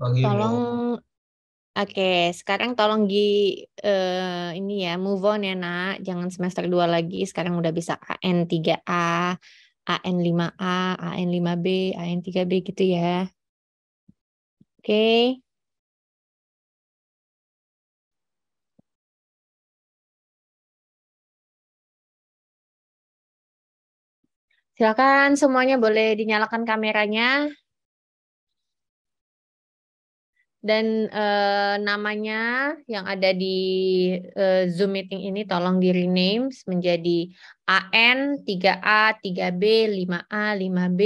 Pagi, Bu. Tolong, oke, sekarang tolong ini ya, move on ya nak. Jangan semester 2 lagi. Sekarang udah bisa AN3A, AN5A, AN5B, AN3B gitu ya. Oke, silakan semuanya boleh dinyalakan kameranya. Dan namanya yang ada di Zoom meeting ini tolong di rename menjadi AN 3A, 3B, 5A, 5B.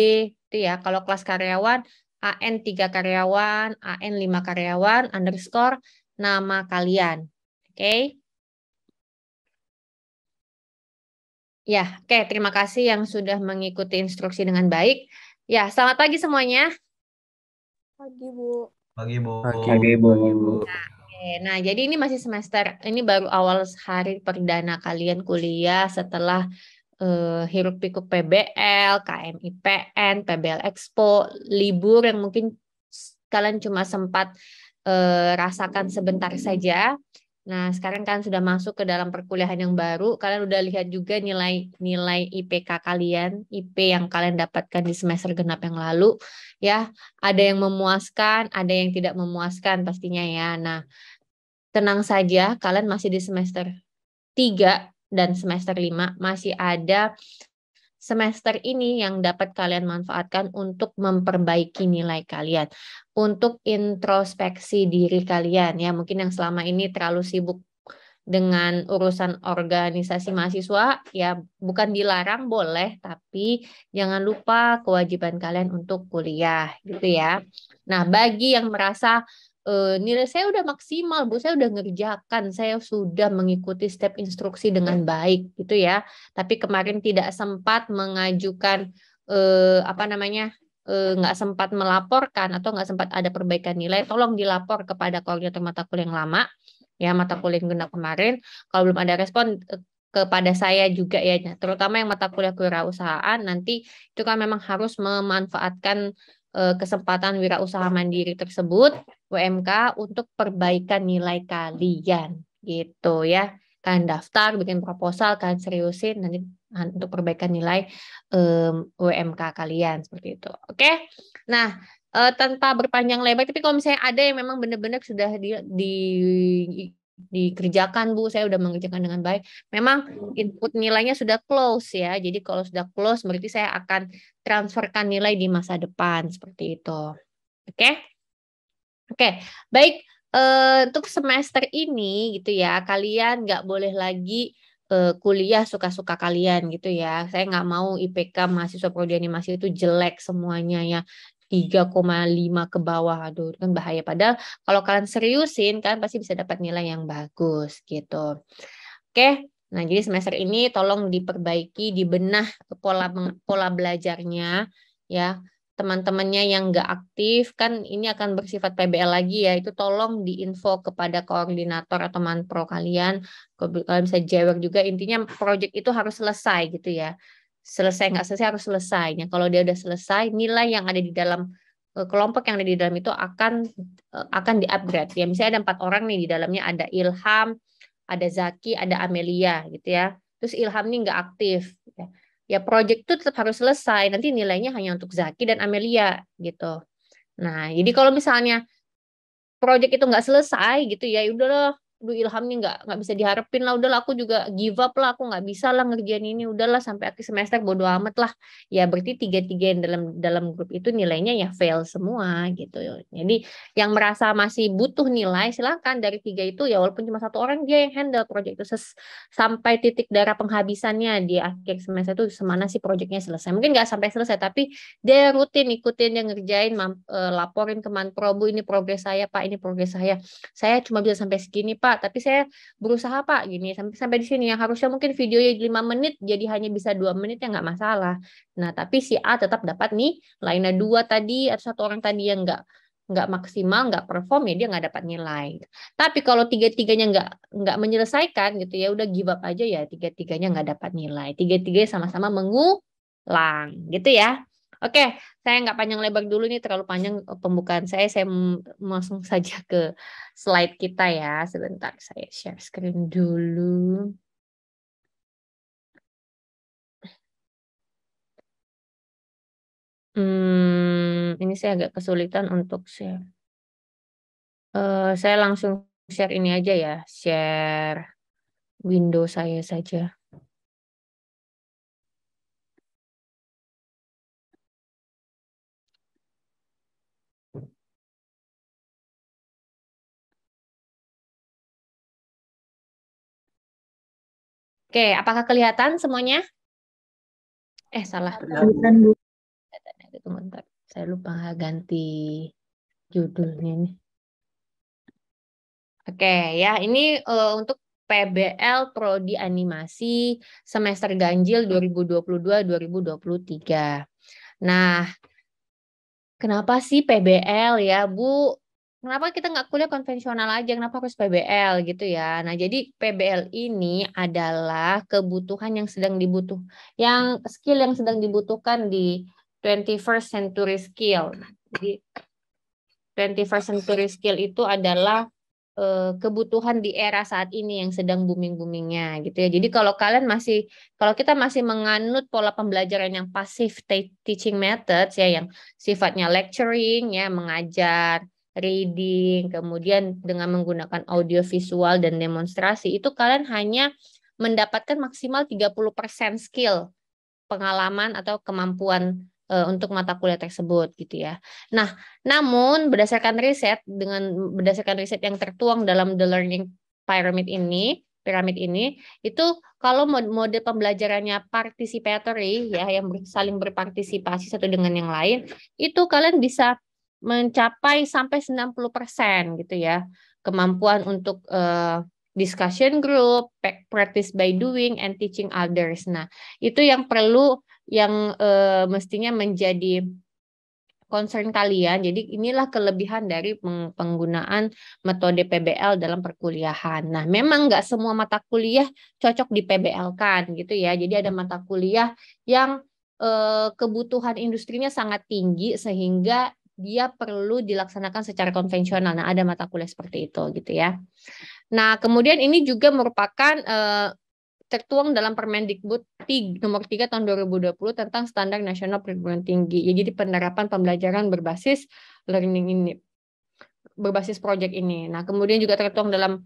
Itu ya. Kalau kelas karyawan, AN 3 karyawan, AN 5 karyawan, underscore nama kalian. Oke. Ya, oke. Terima kasih yang sudah mengikuti instruksi dengan baik. Ya, selamat pagi semuanya. Pagi, Bu. Pagi, Bu. Pagi, Bu. Oke, nah, jadi ini masih semester, ini baru awal hari perdana kalian kuliah setelah hiruk pikuk PBL, KMIPN, PBL Expo, libur yang mungkin kalian cuma sempat rasakan sebentar saja. Nah, sekarang kalian sudah masuk ke dalam perkuliahan yang baru. Kalian udah lihat juga nilai IPK kalian, IP yang kalian dapatkan di semester genap yang lalu. Ya, ada yang memuaskan, ada yang tidak memuaskan pastinya ya. Nah, tenang saja, kalian masih di semester 3 dan semester 5 masih ada semester ini yang dapat kalian manfaatkan untuk memperbaiki nilai kalian, untuk introspeksi diri kalian ya. Mungkin yang selama ini terlalu sibuk dengan urusan organisasi mahasiswa ya, bukan dilarang, boleh, tapi jangan lupa kewajiban kalian untuk kuliah gitu ya. Nah, bagi yang merasa nilai saya udah maksimal, Bu, saya udah ngerjakan, saya sudah mengikuti step instruksi dengan baik gitu ya. Tapi kemarin tidak sempat mengajukan nggak sempat melaporkan atau nggak sempat ada perbaikan nilai, tolong dilapor kepada koordinator mata kuliah yang lama, ya mata kuliah yang genap kemarin. Kalau belum ada respon kepada saya juga ya, terutama yang mata kuliah kewirausahaan, nanti itu kan memang harus memanfaatkan kesempatan wirausaha mandiri tersebut, WMK, untuk perbaikan nilai kalian gitu ya. Kalian daftar, bikin proposal, kalian seriusin nanti untuk perbaikan nilai WMK kalian seperti itu. Oke. Nah, tanpa berpanjang lebar, tapi kalau misalnya ada yang memang benar-benar sudah dikerjakan, Bu, saya udah mengerjakan dengan baik. Memang input nilainya sudah close ya. Jadi kalau sudah close berarti saya akan transferkan nilai di masa depan seperti itu. Oke? Oke, baik. Untuk semester ini gitu ya, kalian nggak boleh lagi kuliah suka-suka kalian gitu ya. Saya nggak mau IPK mahasiswa prodi animasi itu jelek semuanya ya. 3,5 ke bawah, aduh kan bahaya. Padahal kalau kalian seriusin, kalian pasti bisa dapat nilai yang bagus gitu. Oke, nah jadi semester ini tolong diperbaiki, dibenah pola pola belajarnya ya. Teman-temannya yang nggak aktif kan ini akan bersifat PBL lagi ya, itu tolong diinfo kepada koordinator atau manpro kalian. Kalian bisa jewer juga, intinya project itu harus selesai gitu ya. Selesai nggak selesai harus selesainya. Kalau dia udah selesai, nilai yang ada di dalam kelompok yang ada di dalam itu akan di-upgrade ya. Misalnya ada 4 orang nih, di dalamnya ada Ilham, ada Zaki, ada Amelia gitu ya. Terus Ilham nih nggak aktif. Ya project itu tetap harus selesai. Nanti nilainya hanya untuk Zaki dan Amelia gitu. Nah, jadi kalau misalnya project itu nggak selesai gitu ya, udahlah, aduh Ilham nih nggak bisa diharapin lah, udahlah aku juga give up lah, aku nggak bisa lah ngerjain ini, udahlah sampai akhir semester bodo amat lah. Ya berarti tiga-tiga yang dalam dalam grup itu nilainya ya fail semua gitu. Jadi yang merasa masih butuh nilai silakan dari 3 itu ya, walaupun cuma 1 orang dia yang handle project itu sampai titik darah penghabisannya di akhir semester itu, semana sih projectnya selesai. Mungkin nggak sampai selesai tapi dia rutin ikutin, dia ngerjain, laporin ke Manprobu, ini progres saya Pak, ini progres saya. Saya cuma bisa sampai segini Pak, tapi saya berusaha Pak gini sampai sampai di sini. Yang harusnya mungkin videonya 5 menit jadi hanya bisa 2 menit ya nggak masalah. Nah, tapi si A tetap dapat nih lainnya 2 tadi atau 1 orang tadi yang nggak maksimal, nggak perform, ya dia nggak dapat nilai. Tapi kalau tiga-tiganya nggak menyelesaikan gitu ya, udah give up aja ya, tiga-tiganya nggak dapat nilai. Tiga-tiganya sama-sama mengulang gitu ya. Oke, saya nggak panjang lebar dulu nih, terlalu panjang pembukaan saya. Saya langsung saja ke slide kita ya. Sebentar, saya share screen dulu. Ini saya agak kesulitan untuk share. Saya langsung share ini aja ya, share window saya saja. Oke, apakah kelihatan semuanya? Salah. Kelihatan, Bu. Tunggu bentar. Saya lupa ganti judulnya nih. Oke, ya ini untuk PBL Prodi Animasi semester ganjil 2022-2023. Nah, kenapa sih PBL ya, Bu? Kenapa kita nggak kuliah konvensional aja? Kenapa harus PBL gitu ya? Nah, jadi PBL ini adalah kebutuhan yang sedang skill yang sedang dibutuhkan di 21st century skill. Jadi 21st century skill itu adalah kebutuhan di era saat ini yang sedang booming-boomingnya gitu ya. Jadi kalau kita masih menganut pola pembelajaran yang passive teaching methods ya, yang sifatnya lecturing ya, mengajar, reading, kemudian dengan menggunakan audio visual dan demonstrasi, itu kalian hanya mendapatkan maksimal 30% skill pengalaman atau kemampuan untuk mata kuliah tersebut gitu ya. Nah, namun berdasarkan riset yang tertuang dalam The Learning piramid ini itu kalau mode pembelajarannya participatory ya, yang saling berpartisipasi satu dengan yang lain, itu kalian bisa mencapai sampai 90% gitu ya. Kemampuan untuk discussion group, practice by doing and teaching others. Nah, itu yang mestinya menjadi concern kalian. Jadi inilah kelebihan dari penggunaan metode PBL dalam perkuliahan. Nah, memang nggak semua mata kuliah cocok di PBL kan gitu ya. Jadi ada mata kuliah yang kebutuhan industrinya sangat tinggi sehingga dia perlu dilaksanakan secara konvensional. Nah, ada mata kuliah seperti itu gitu ya. Nah, kemudian ini juga merupakan tertuang dalam Permendikbud nomor 3 tahun 2020 tentang standar nasional perguruan tinggi. Ya, jadi penerapan pembelajaran berbasis learning ini, berbasis project ini. Nah, kemudian juga tertuang dalam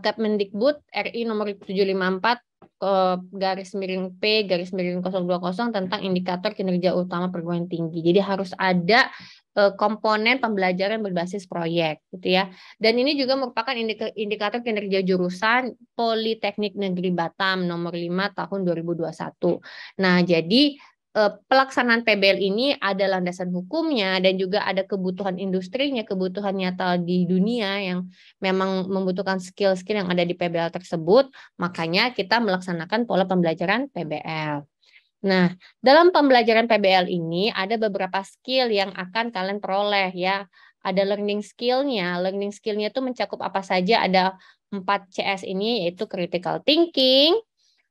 Kepmendikbud RI nomor 754 garis miring P garis miring 020 tentang indikator kinerja utama perguruan tinggi. Jadi harus ada komponen pembelajaran berbasis proyek gitu ya. Dan ini juga merupakan indikator kinerja jurusan Politeknik Negeri Batam nomor 5 tahun 2021. Nah, jadi pelaksanaan PBL ini ada landasan hukumnya dan juga ada kebutuhan industrinya, kebutuhan nyata di dunia yang memang membutuhkan skill-skill yang ada di PBL tersebut, makanya kita melaksanakan pola pembelajaran PBL. Nah, dalam pembelajaran PBL ini ada beberapa skill yang akan kalian peroleh ya. Ada learning skill-nya. Learning skill-nya itu mencakup apa saja? Ada 4 CS ini, yaitu critical thinking,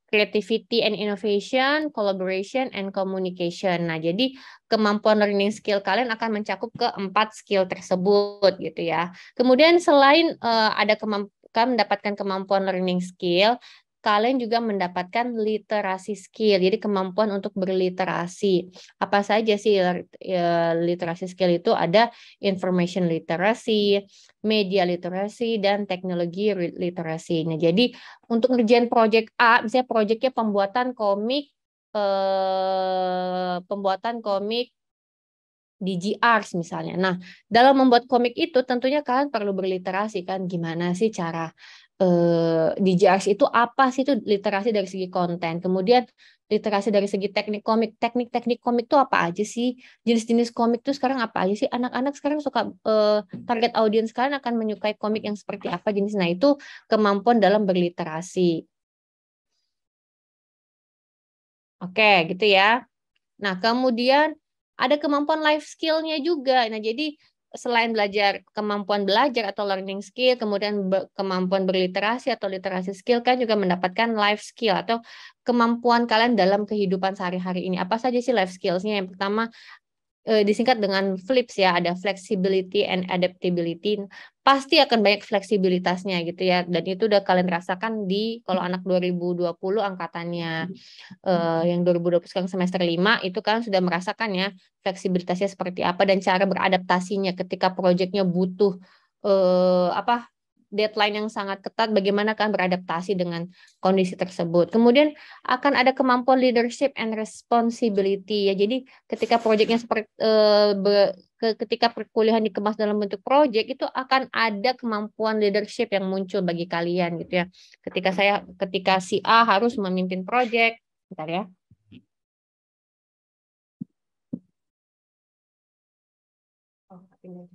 creativity and innovation, collaboration, and communication. Nah, jadi kemampuan learning skill kalian akan mencakup ke 4 skill tersebut gitu ya. Kemudian selain kalian mendapatkan kemampuan learning skill, kalian juga mendapatkan literasi skill. Jadi kemampuan untuk berliterasi. Apa saja sih literasi skill itu? Ada information literacy, media literacy, dan teknologi literacy. Nah, jadi untuk ngerjain project A, misalnya projectnya pembuatan komik DigiArts misalnya. Nah, dalam membuat komik itu tentunya kalian perlu berliterasi kan, gimana sih cara DigiArts itu apa sih, itu literasi dari segi konten. Kemudian literasi dari segi teknik-teknik komik itu apa aja sih? Jenis-jenis komik itu sekarang apa aja sih? Anak-anak sekarang suka target audiens kalian akan menyukai komik yang seperti apa jenis. Nah, itu kemampuan dalam berliterasi. Oke, gitu ya. Nah, kemudian ada kemampuan life skill-nya juga. Nah, jadi selain belajar kemampuan belajar atau learning skill, kemudian kemampuan berliterasi atau literasi skill, kan juga mendapatkan life skill atau kemampuan kalian dalam kehidupan sehari-hari ini. Apa saja sih life skills-nya? Yang pertama disingkat dengan FLIPS ya, ada flexibility and adaptability. Pasti akan banyak fleksibilitasnya gitu ya. Dan itu udah kalian rasakan di kalau anak 2020 angkatannya yang 2020 sekarang semester 5 itu kan sudah merasakan ya fleksibilitasnya seperti apa dan cara beradaptasinya ketika proyeknya butuh deadline yang sangat ketat, bagaimana kan beradaptasi dengan kondisi tersebut. Kemudian akan ada kemampuan leadership and responsibility ya. Jadi ketika proyeknya seperti ketika perkuliahan dikemas dalam bentuk proyek itu akan ada kemampuan leadership yang muncul bagi kalian gitu ya. Ketika si A harus memimpin proyek, bentar ya. Oh, pindah.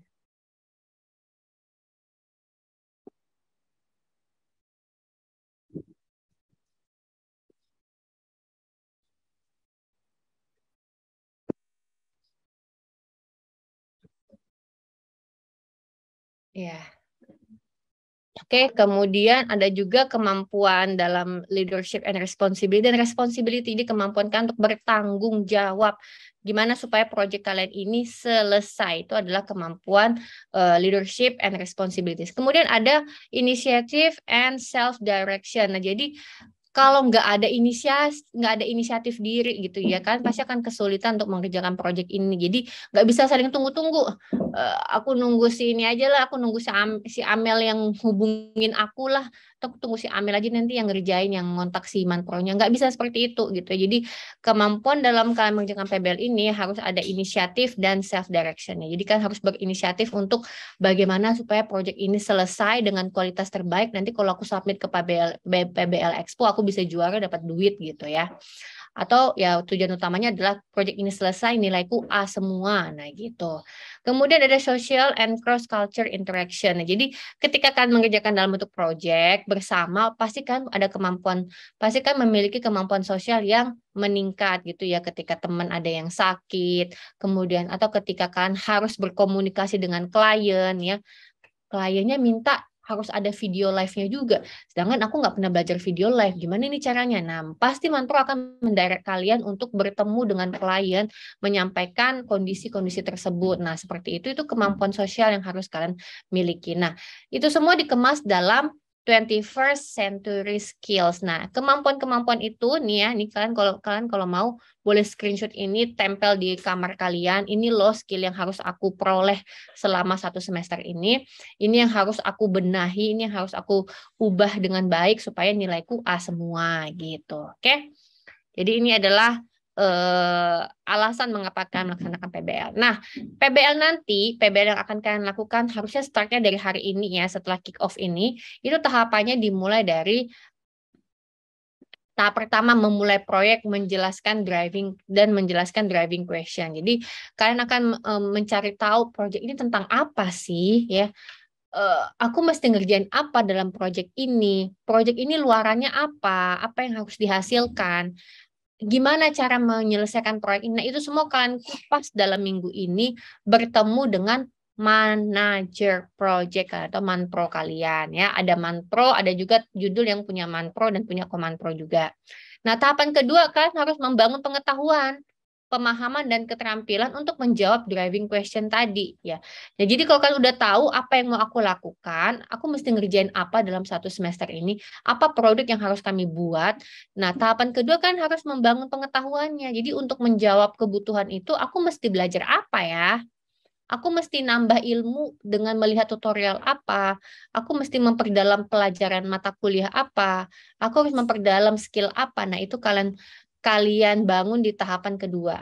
Ya. Oke, kemudian ada juga kemampuan dalam leadership and responsibility. Dan responsibility ini kemampuan kan untuk bertanggung jawab. Gimana supaya proyek kalian ini selesai. Itu adalah kemampuan leadership and responsibilities. Kemudian ada initiative and self-direction. Nah, jadi kalau nggak ada inisiatif diri gitu ya kan pasti akan kesulitan untuk mengerjakan proyek ini. Jadi nggak bisa saling tunggu-tunggu. Aku nunggu si ini aja lah, aku nunggu si Amel yang hubungin aku lah, atau aku tunggu si Amel aja nanti yang ngerjain, yang ngontak si Manpronya. Nggak bisa seperti itu gitu. Jadi kemampuan dalam kalian mengerjakan PBL ini harus ada inisiatif dan self directionnya. Jadi kan harus berinisiatif untuk bagaimana supaya proyek ini selesai dengan kualitas terbaik. Nanti kalau aku submit ke PBL Expo, aku bisa juara dapat duit gitu ya. Atau ya tujuan utamanya adalah proyek ini selesai nilaiku A semua. Nah gitu. Kemudian ada social and cross culture interaction. Nah, jadi ketika kalian mengerjakan dalam bentuk proyek bersama pasti kan memiliki kemampuan sosial yang meningkat gitu ya ketika teman ada yang sakit, kemudian atau ketika kalian harus berkomunikasi dengan klien ya. Kliennya minta harus ada video live-nya juga. Sedangkan aku nggak pernah belajar video live. Gimana ini caranya? Nah, pasti Mantro akan mendirect kalian untuk bertemu dengan klien, menyampaikan kondisi-kondisi tersebut. Nah, seperti itu kemampuan sosial yang harus kalian miliki. Nah, itu semua dikemas dalam 21st century skills. Nah, kemampuan-kemampuan itu nih ya, nih kalian kalau mau boleh screenshot ini, tempel di kamar kalian. Ini loh skill yang harus aku peroleh selama 1 semester ini. Ini yang harus aku benahi, ini yang harus aku ubah dengan baik supaya nilaiku A semua gitu. Oke. Jadi ini adalah alasan mengapa kalian melaksanakan PBL. Nah, PBL yang akan kalian lakukan harusnya startnya dari hari ini ya, setelah kick off ini, itu tahapannya dimulai dari tahap pertama memulai proyek menjelaskan driving question. Jadi kalian akan mencari tahu proyek ini tentang apa sih ya. Aku mesti ngerjain apa dalam proyek ini? Proyek ini luarannya apa? Apa yang harus dihasilkan? Gimana cara menyelesaikan proyek ini? Nah, itu semua kalian kupas dalam minggu ini bertemu dengan manajer project atau manpro kalian ya. Ada manpro, ada juga judul yang punya manpro dan punya komanpro juga. Nah, tahapan kedua kan harus membangun pengetahuan, pemahaman dan keterampilan untuk menjawab driving question tadi ya. Nah, jadi kalau kalian udah tahu apa yang mau aku lakukan, aku mesti ngerjain apa dalam 1 semester ini, apa produk yang harus kami buat. Nah, tahapan kedua kan harus membangun pengetahuannya. Jadi untuk menjawab kebutuhan itu aku mesti belajar apa ya? Aku mesti nambah ilmu dengan melihat tutorial apa. Aku mesti memperdalam pelajaran mata kuliah apa. Aku harus memperdalam skill apa. Nah, itu kalian bangun di tahapan kedua.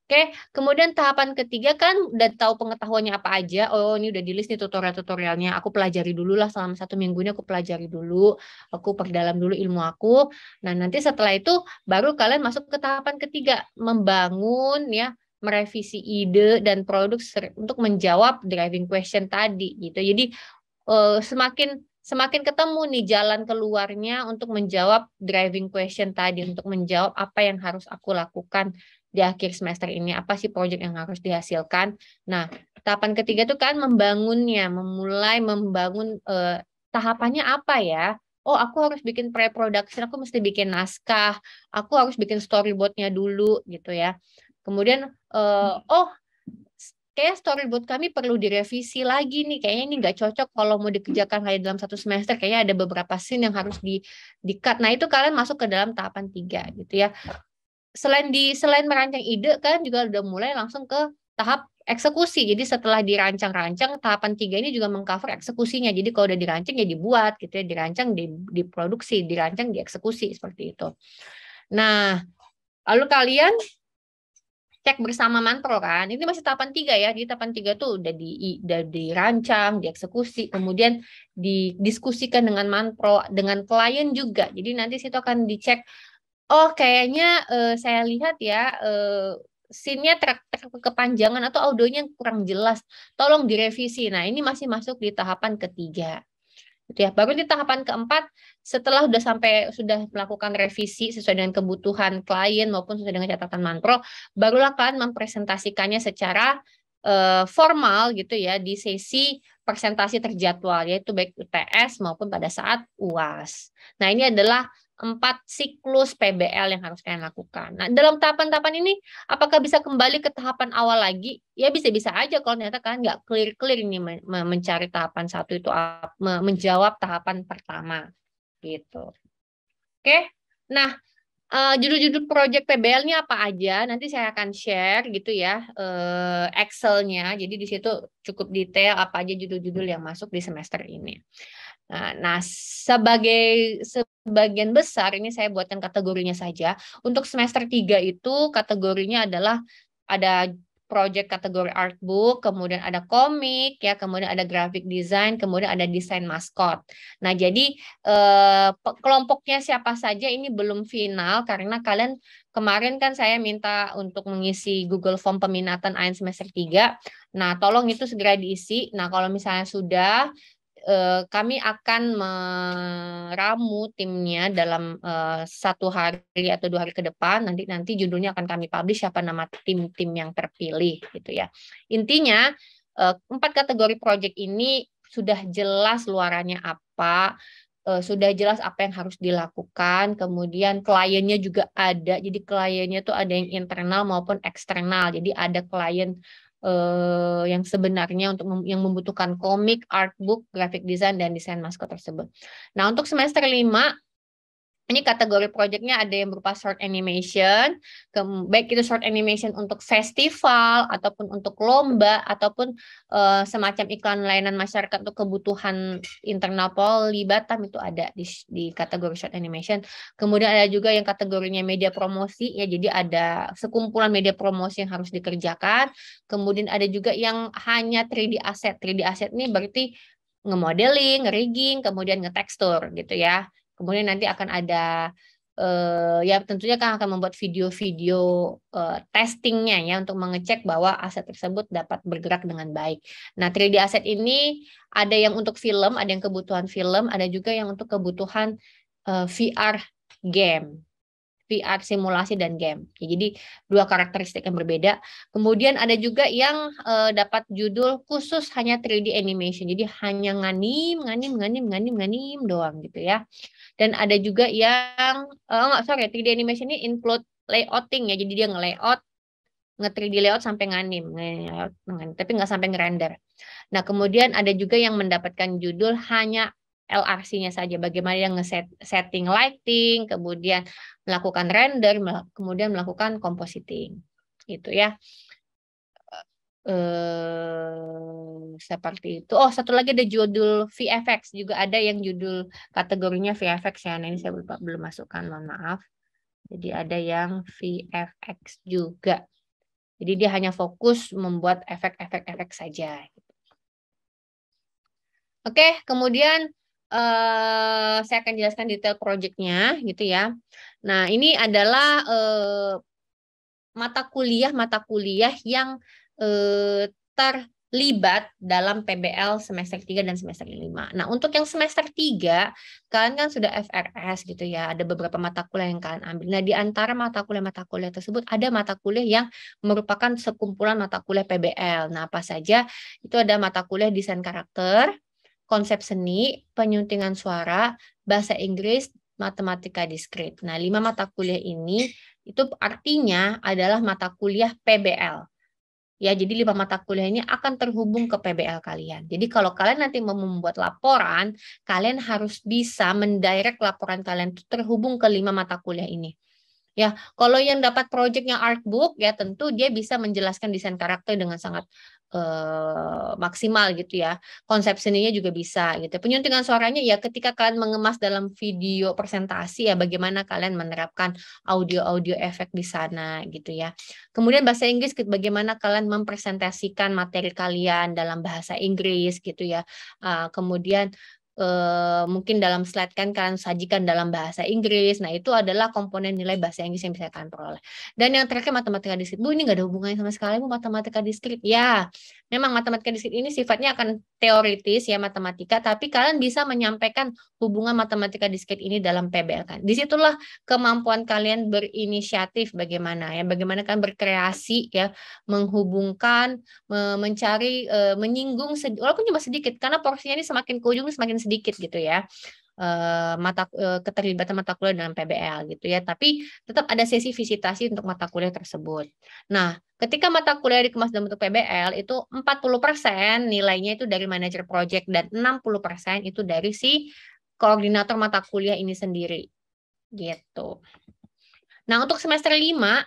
Oke, kemudian tahapan ketiga kan udah tahu pengetahuannya apa aja. Oh, ini udah di list nih tutorial-tutorialnya. Aku pelajari dulu lah selama 1 minggu ini aku pelajari dulu. Aku perdalam dulu ilmu aku. Nah, nanti setelah itu baru kalian masuk ke tahapan ketiga. Membangun ya, merevisi ide dan produk untuk menjawab driving question tadi gitu. Jadi semakin ketemu nih jalan keluarnya untuk menjawab driving question tadi, untuk menjawab apa yang harus aku lakukan di akhir semester ini, apa sih proyek yang harus dihasilkan. Nah, Tahapan ketiga itu kan membangunnya, memulai membangun tahapannya apa ya? Oh, aku harus bikin pre-production, aku mesti bikin naskah, aku harus bikin storyboardnya dulu gitu ya. Kemudian, kayak storyboard kami perlu direvisi lagi nih. Kayaknya ini nggak cocok kalau mau dikerjakan hanya dalam 1 semester. Kayaknya ada beberapa scene yang harus di-cut. Nah, itu kalian masuk ke dalam tahapan 3 gitu ya. Selain merancang ide, kan juga udah mulai langsung ke tahap eksekusi. Jadi setelah dirancang-rancang, tahapan 3 ini juga mengcover eksekusinya. Jadi kalau udah dirancang ya dibuat gitu ya, dirancang, diproduksi, dirancang, dieksekusi seperti itu. Nah, lalu kalian cek bersama Mantro kan. Ini masih tahapan 3 ya. Di tahapan 3 tuh udah dirancang, dieksekusi, kemudian didiskusikan dengan Mantro, dengan klien juga. Jadi nanti situ akan dicek, oh kayaknya saya lihat ya scene-nya kepanjangan atau audionya kurang jelas. Tolong direvisi. Nah, ini masih masuk di tahapan ketiga. Gitu ya. Baru di tahapan keempat, setelah sudah melakukan revisi sesuai dengan kebutuhan klien maupun sesuai dengan catatan Mantro, barulah kalian mempresentasikannya secara formal gitu ya di sesi presentasi terjadwal, yaitu baik UTS maupun pada saat UAS. Nah, ini adalah 4 siklus PBL yang harus kalian lakukan. Nah, dalam tahapan-tahapan ini, apakah bisa kembali ke tahapan awal lagi? Ya bisa-bisa aja kalau ternyata kalian nggak clear ini mencari tahapan 1 itu, menjawab tahapan pertama. Gitu. Oke, nah judul-judul project PBL-nya apa aja? Nanti saya akan share gitu ya Excel-nya. Jadi di situ cukup detail apa aja judul-judul yang masuk di semester ini. Nah, sebagian besar ini saya buatkan kategorinya saja. Untuk semester 3 itu kategorinya adalah ada project kategori art book, kemudian ada komik, ya, kemudian ada graphic design, kemudian ada desain maskot. Nah, jadi kelompoknya siapa saja ini belum final karena kalian kemarin kan saya minta untuk mengisi Google Form peminatan AIN semester 3. Nah, tolong itu segera diisi. Nah, kalau misalnya sudah, kami akan meramu timnya dalam 1 hari atau 2 hari ke depan. Nanti judulnya akan kami publish siapa nama tim-tim yang terpilih gitu ya. Intinya 4 kategori project ini sudah jelas luarannya apa, sudah jelas apa yang harus dilakukan. Kemudian kliennya juga ada. Jadi kliennya tuh ada yang internal maupun eksternal. Jadi ada klien yang sebenarnya yang membutuhkan komik, artbook, graphic design, dan desain maskot tersebut. Nah, untuk semester 5, ini kategori projectnya ada yang berupa short animation, baik itu short animation untuk festival, ataupun untuk lomba, ataupun semacam iklan layanan masyarakat untuk kebutuhan internal Polri Batam, itu ada di kategori short animation. Kemudian ada juga yang kategorinya media promosi, ya, jadi ada sekumpulan media promosi yang harus dikerjakan. Kemudian ada juga yang hanya 3D asset. 3D asset ini berarti nge-modeling, nge-rigging, kemudian nge-tekstur gitu ya. Kemudian nanti akan ada ya tentunya kan akan membuat video-video testingnya ya untuk mengecek bahwa aset tersebut dapat bergerak dengan baik. Nah, 3D aset ini ada yang untuk film, ada yang kebutuhan film, ada juga yang untuk kebutuhan VR game. VR simulasi dan game. Ya, jadi 2 karakteristik yang berbeda. Kemudian ada juga yang dapat judul khusus hanya 3D animation. Jadi hanya nganim doang gitu ya. Dan ada juga yang 3D animation ini include layouting ya. Jadi dia nge-layout, nge-3D layout sampai nganim, tapi nggak sampai ngerender. Nah, kemudian ada juga yang mendapatkan judul hanya LRC-nya saja, bagaimana yang nge-setting lighting, kemudian melakukan render, kemudian melakukan compositing. Gitu ya. Seperti itu. Oh, satu lagi ada judul VFX, juga ada yang judul kategorinya VFX ya. Nah, ini saya belum masukkan, mohon maaf. Jadi ada yang VFX juga. Jadi dia hanya fokus membuat efek-efek saja. Oke, kemudian saya akan jelaskan detail project-nya gitu ya. Nah, ini adalah mata kuliah yang terlibat libat dalam PBL semester 3 dan semester 5. Nah, untuk yang semester 3, kalian kan sudah FRS gitu ya, ada beberapa mata kuliah yang kalian ambil. Nah, di antara mata kuliah tersebut ada mata kuliah yang merupakan sekumpulan mata kuliah PBL. Nah, apa saja? Itu ada mata kuliah desain karakter, konsep seni, penyuntingan suara, bahasa Inggris, matematika diskrit. Nah, 5 mata kuliah ini itu artinya adalah mata kuliah PBL. Ya, jadi 5 mata kuliah ini akan terhubung ke PBL kalian. Jadi kalau kalian nanti mau membuat laporan, kalian harus bisa mendirect laporan kalian terhubung ke 5 mata kuliah ini. Ya, kalau yang dapat projectnya artbook ya tentu dia bisa menjelaskan desain karakter dengan sangat maksimal gitu ya. Konsep seninya juga bisa gitu. Penyuntingan suaranya ya ketika kalian mengemas dalam video presentasi ya bagaimana kalian menerapkan audio-audio efek di sana gitu ya. Kemudian bahasa Inggris bagaimana kalian mempresentasikan materi kalian dalam bahasa Inggris gitu ya. Kemudian mungkin dalam slide kan kalian sajikan dalam bahasa Inggris. Nah, itu adalah komponen nilai bahasa Inggris yang bisa kalian peroleh. Dan yang terakhir matematika diskrit. Bu, ini nggak ada hubungannya sama sekali, Bu, matematika diskrit. Ya, memang matematika diskrit ini sifatnya akan teoritis ya matematika, tapi kalian bisa menyampaikan hubungan matematika diskrit ini dalam PBL kan. Disitulah kemampuan kalian berinisiatif bagaimana ya, bagaimana kalian berkreasi ya, menghubungkan, mencari, menyinggung, walaupun cuma sedikit, karena porsinya ini semakin ke ujung semakin sedikit gitu ya keterlibatan mata kuliah dalam PBL gitu ya. Tapi tetap ada sesi visitasi untuk mata kuliah tersebut. Nah, ketika mata kuliah dikemas dalam bentuk PBL itu 40% nilainya itu dari manajer project dan 60% itu dari si koordinator mata kuliah ini sendiri gitu. Nah, untuk semester 5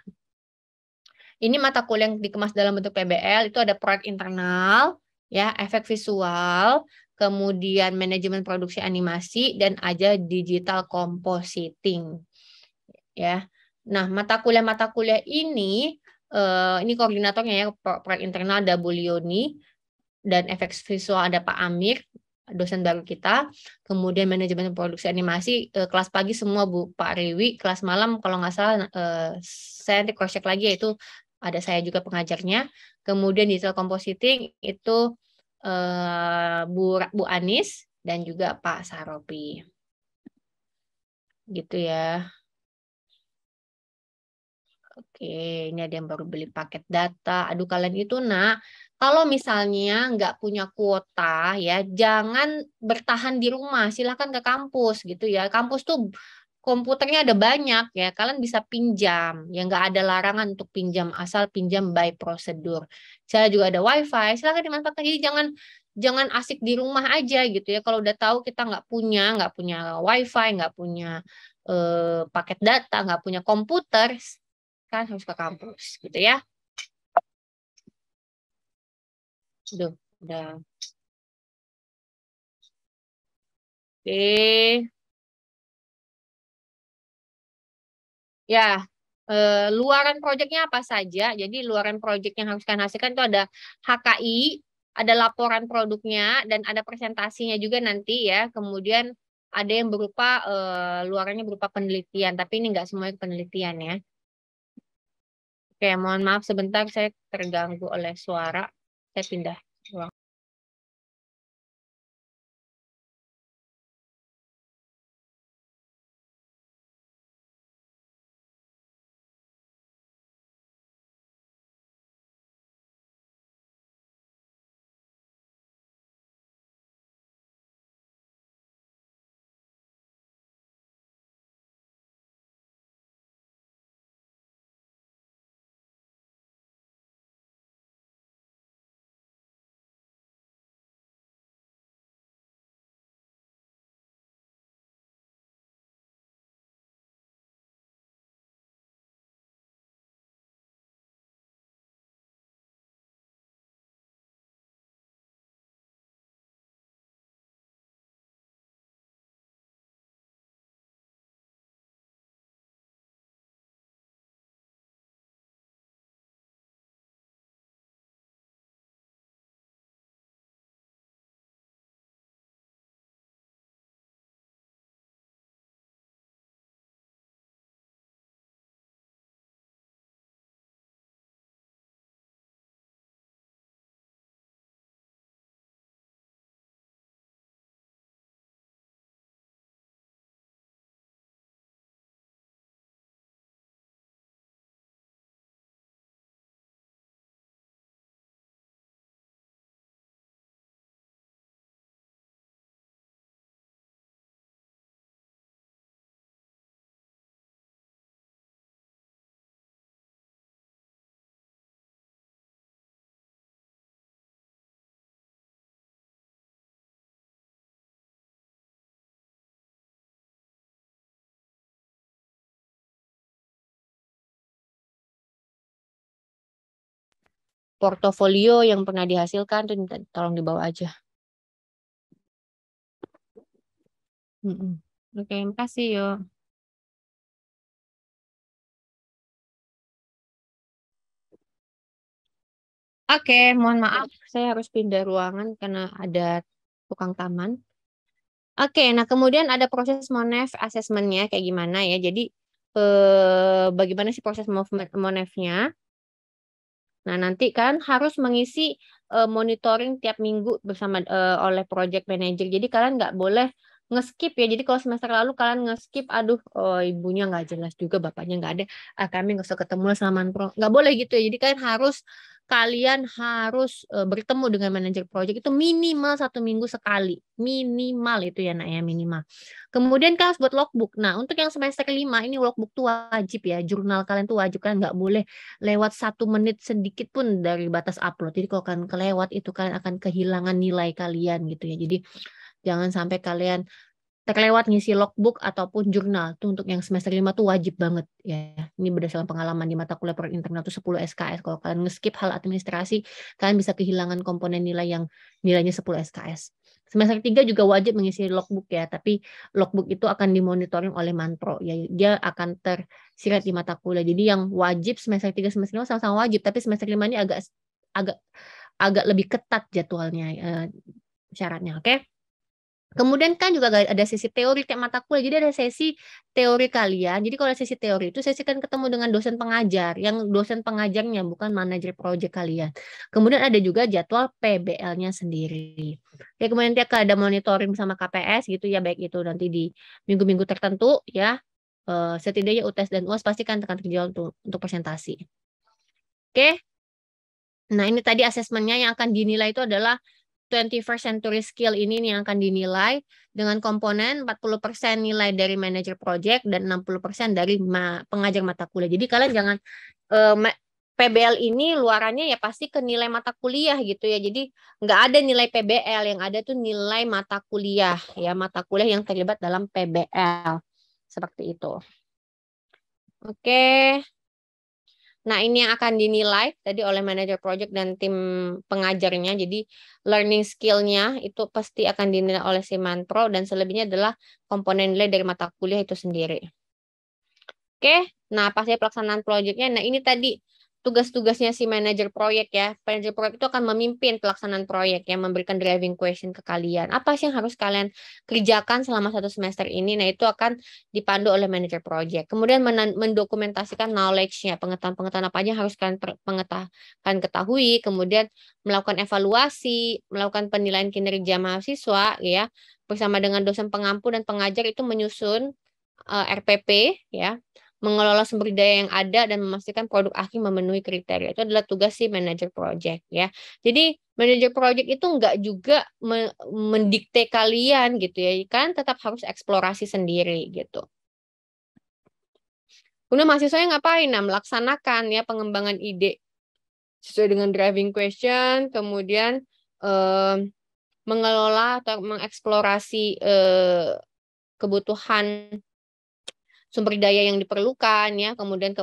ini mata kuliah yang dikemas dalam bentuk PBL itu ada proyek internal, ya, efek visual, kemudian manajemen produksi animasi, dan ada digital compositing. Ya, nah mata kuliah ini koordinatornya ya proyek internal ada Bu Lioni dan efek visual ada Pak Amir, dosen baru kita. Kemudian manajemen produksi animasi kelas pagi semua Bu Pak Rewi, kelas malam kalau nggak salah saya nanti cross check lagi yaitu ada saya juga pengajarnya. Kemudian digital compositing itu Bu Anis dan juga Pak Saropi. Gitu ya. Oke, ini ada yang baru beli paket data. Aduh, kalian itu nak, kalau misalnya nggak punya kuota ya, jangan bertahan di rumah. Silahkan ke kampus gitu ya. Kampus tuh komputernya ada banyak ya. Kalian bisa pinjam. Ya nggak ada larangan untuk pinjam, asal pinjam by prosedur. Saya juga ada WiFi. Silahkan dimanfaatkan. Jadi jangan asik di rumah aja gitu ya. Kalau udah tahu kita nggak punya WiFi, nggak punya paket data, nggak punya komputer, kan harus ke kampus gitu ya. Udah. Oke. Ya, luaran proyeknya apa saja? Jadi luaran proyek yang harus kalian hasilkan itu ada HKI, ada laporan produknya, dan ada presentasinya juga nanti ya. Kemudian ada yang berupa luarannya berupa penelitian, tapi ini nggak semuanya penelitian ya. Oke, mohon maaf sebentar saya terganggu oleh suara. Saya pindah ruang. portofolio yang pernah dihasilkan tuh tolong dibawa aja. Oke, makasih yuk. Oke, mohon maaf, saya harus pindah ruangan karena ada tukang taman. Oke, nah kemudian ada proses MONEF assessment-nya kayak gimana ya. Jadi, bagaimana sih proses MONEF-nya? Nah, nanti kan harus mengisi monitoring tiap minggu bersama oleh project manager. Jadi kalian nggak boleh nge-skip ya. Jadi kalau semester lalu kalian nge-skip, aduh, ibunya nggak jelas juga, bapaknya nggak ada, kami nggak usah ketemu lah sama Manpro. Nggak boleh gitu ya. Jadi kalian harus bertemu dengan manajer project itu minimal 1 minggu sekali. Minimal itu ya, nak ya, minimal. Kemudian kan harus buat logbook. Nah, untuk yang semester 5 ini logbook tuh wajib ya. Jurnal kalian tuh wajib, kan nggak boleh lewat 1 menit sedikit pun dari batas upload. Jadi kalau kalian kelewat itu kalian akan kehilangan nilai kalian gitu ya. Jadi jangan sampai kalian terlewat ngisi logbook ataupun jurnal. Itu untuk yang semester 5 tuh wajib banget ya. Ini berdasarkan pengalaman di mata kuliah proyek internal tuh 10 SKS. Kalau kalian nge-skip hal administrasi, kalian bisa kehilangan komponen nilai yang nilainya 10 SKS. Semester 3 juga wajib mengisi logbook ya, tapi logbook itu akan dimonitoring oleh Manpro ya. Dia akan tersirat di mata kuliah. Jadi yang wajib semester 3 semester 5 sama-sama wajib, tapi semester 5 ini agak agak agak lebih ketat jadwalnya, syaratnya, oke? Kemudian kan juga ada sesi teori kayak mata kuliah. Jadi ada sesi teori kalian. Jadi kalau sesi teori itu sesi kan ketemu dengan dosen pengajar, yang dosen pengajarnya bukan manajer proyek kalian. Kemudian ada juga jadwal PBL-nya sendiri. Ya, kemudian nanti akan ada monitoring sama KPS gitu ya, baik itu nanti di minggu-minggu tertentu ya. Setidaknya UTS dan UAS pasti kan akan terjawab untuk presentasi. Oke. Nah, ini tadi asesmennya yang akan dinilai itu adalah 21st century skill ini yang akan dinilai dengan komponen 40% nilai dari manager project dan 60% dari pengajar mata kuliah. Jadi kalian jangan PBL ini luarannya ya pasti ke nilai mata kuliah gitu ya. Jadi nggak ada nilai PBL, yang ada tuh nilai mata kuliah ya, mata kuliah yang terlibat dalam PBL. Seperti itu. Oke. Nah, ini yang akan dinilai tadi oleh manajer project dan tim pengajarnya. Jadi, learning skill-nya itu pasti akan dinilai oleh si Manpro dan selebihnya adalah komponen nilai dari mata kuliah itu sendiri. Oke, nah pasti pelaksanaan proyeknya. Nah, ini tadi tugas-tugasnya si manajer proyek ya. Manajer proyek itu akan memimpin pelaksanaan proyek ya, memberikan driving question ke kalian. Apa sih yang harus kalian kerjakan selama 1 semester ini? Nah, itu akan dipandu oleh manajer proyek. Kemudian mendokumentasikan knowledge-nya, pengetahuan-pengetahuan apa aja yang harus kalian ketahui. Kemudian melakukan evaluasi, melakukan penilaian kinerja mahasiswa ya, bersama dengan dosen pengampu dan pengajar itu menyusun RPP ya, mengelola sumber daya yang ada dan memastikan produk akhir memenuhi kriteria. Itu adalah tugas si manajer project ya. Jadi manajer project itu enggak juga mendikte kalian gitu ya. Kan tetap harus eksplorasi sendiri gitu. Kemudian mahasiswanya ngapain? Nah, melaksanakan ya pengembangan ide sesuai dengan driving question, kemudian mengelola atau mengeksplorasi kebutuhan sumber daya yang diperlukan ya, kemudian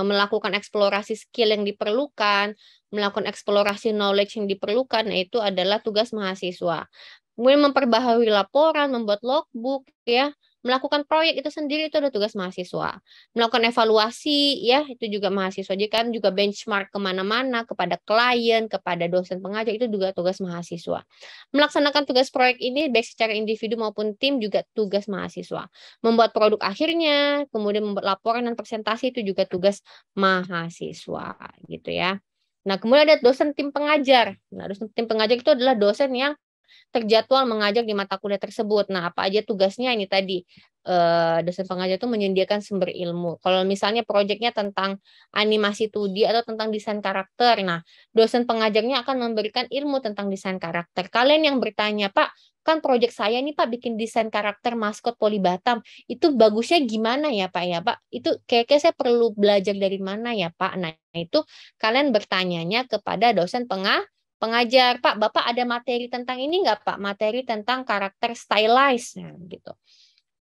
melakukan eksplorasi skill yang diperlukan, melakukan eksplorasi knowledge yang diperlukan, nah itu adalah tugas mahasiswa. Kemudian memperbaharui laporan, membuat logbook ya, melakukan proyek itu sendiri itu adalah tugas mahasiswa. Melakukan evaluasi ya, itu juga mahasiswa. Jadi kan juga benchmark kemana-mana, kepada klien, kepada dosen pengajar, itu juga tugas mahasiswa. Melaksanakan tugas proyek ini baik secara individu maupun tim juga tugas mahasiswa. Membuat produk akhirnya, kemudian membuat laporan dan presentasi itu juga tugas mahasiswa gitu ya. Nah, kemudian ada dosen tim pengajar. Nah, dosen tim pengajar itu adalah dosen yang terjadwal mengajar di mata kuliah tersebut. Nah, apa aja tugasnya ini tadi? Dosen pengajar itu menyediakan sumber ilmu. Kalau misalnya proyeknya tentang animasi 2D atau tentang desain karakter, nah, dosen pengajarnya akan memberikan ilmu tentang desain karakter. Kalian yang bertanya, Pak, kan proyek saya nih Pak bikin desain karakter maskot Poli Batam, itu bagusnya gimana ya Pak ya Pak? Itu kayaknya saya perlu belajar dari mana ya Pak? Nah, itu kalian bertanyanya kepada dosen pengajar, Pak, Bapak ada materi tentang ini nggak, Pak? Materi tentang karakter stylized, nah, gitu.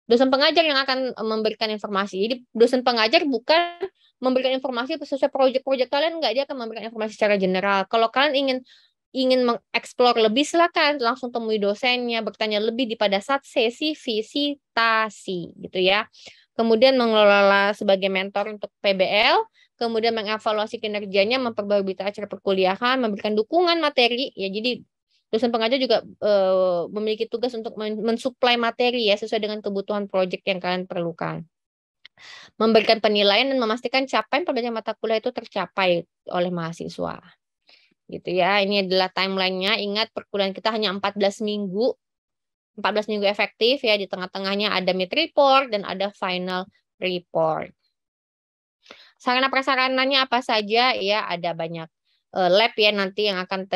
Dosen pengajar yang akan memberikan informasi. Jadi dosen pengajar bukan memberikan informasi sesuai proyek-proyek kalian enggak, dia akan memberikan informasi secara general. Kalau kalian ingin mengeksplor lebih, silakan langsung temui dosennya, bertanya lebih di pada saat sesi visitasi gitu ya. Kemudian mengelola sebagai mentor untuk PBL, kemudian mengevaluasi kinerjanya, memperbarui acara perkuliahan, memberikan dukungan materi ya. Jadi dosen pengajar juga memiliki tugas untuk mensuplai materi ya sesuai dengan kebutuhan proyek yang kalian perlukan. Memberikan penilaian dan memastikan capaian pembelajaran mata kuliah itu tercapai oleh mahasiswa. Gitu ya. Ini adalah timelinenya. Ingat perkuliahan kita hanya 14 minggu. 14 minggu efektif ya. Di tengah-tengahnya ada mid report dan ada final report. Sarana prasarananya apa saja ya? Ada banyak lab ya nanti yang akan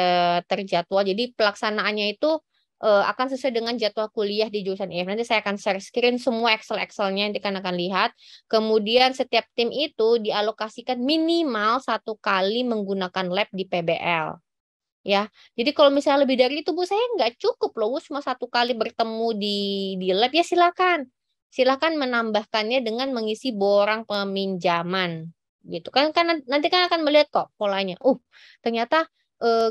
terjadwal. Jadi pelaksanaannya itu akan sesuai dengan jadwal kuliah di jurusan IF. Nanti saya akan share screen semua Excel-nya yang kalian akan lihat. Kemudian setiap tim itu dialokasikan minimal 1 kali menggunakan lab di PBL. Ya, jadi kalau misalnya lebih dari itu Bu, saya nggak cukup loh, Bu, cuma 1 kali bertemu di lab ya silakan. Silakan menambahkannya dengan mengisi borang peminjaman. Gitu kan nanti kan akan melihat kok polanya. Ternyata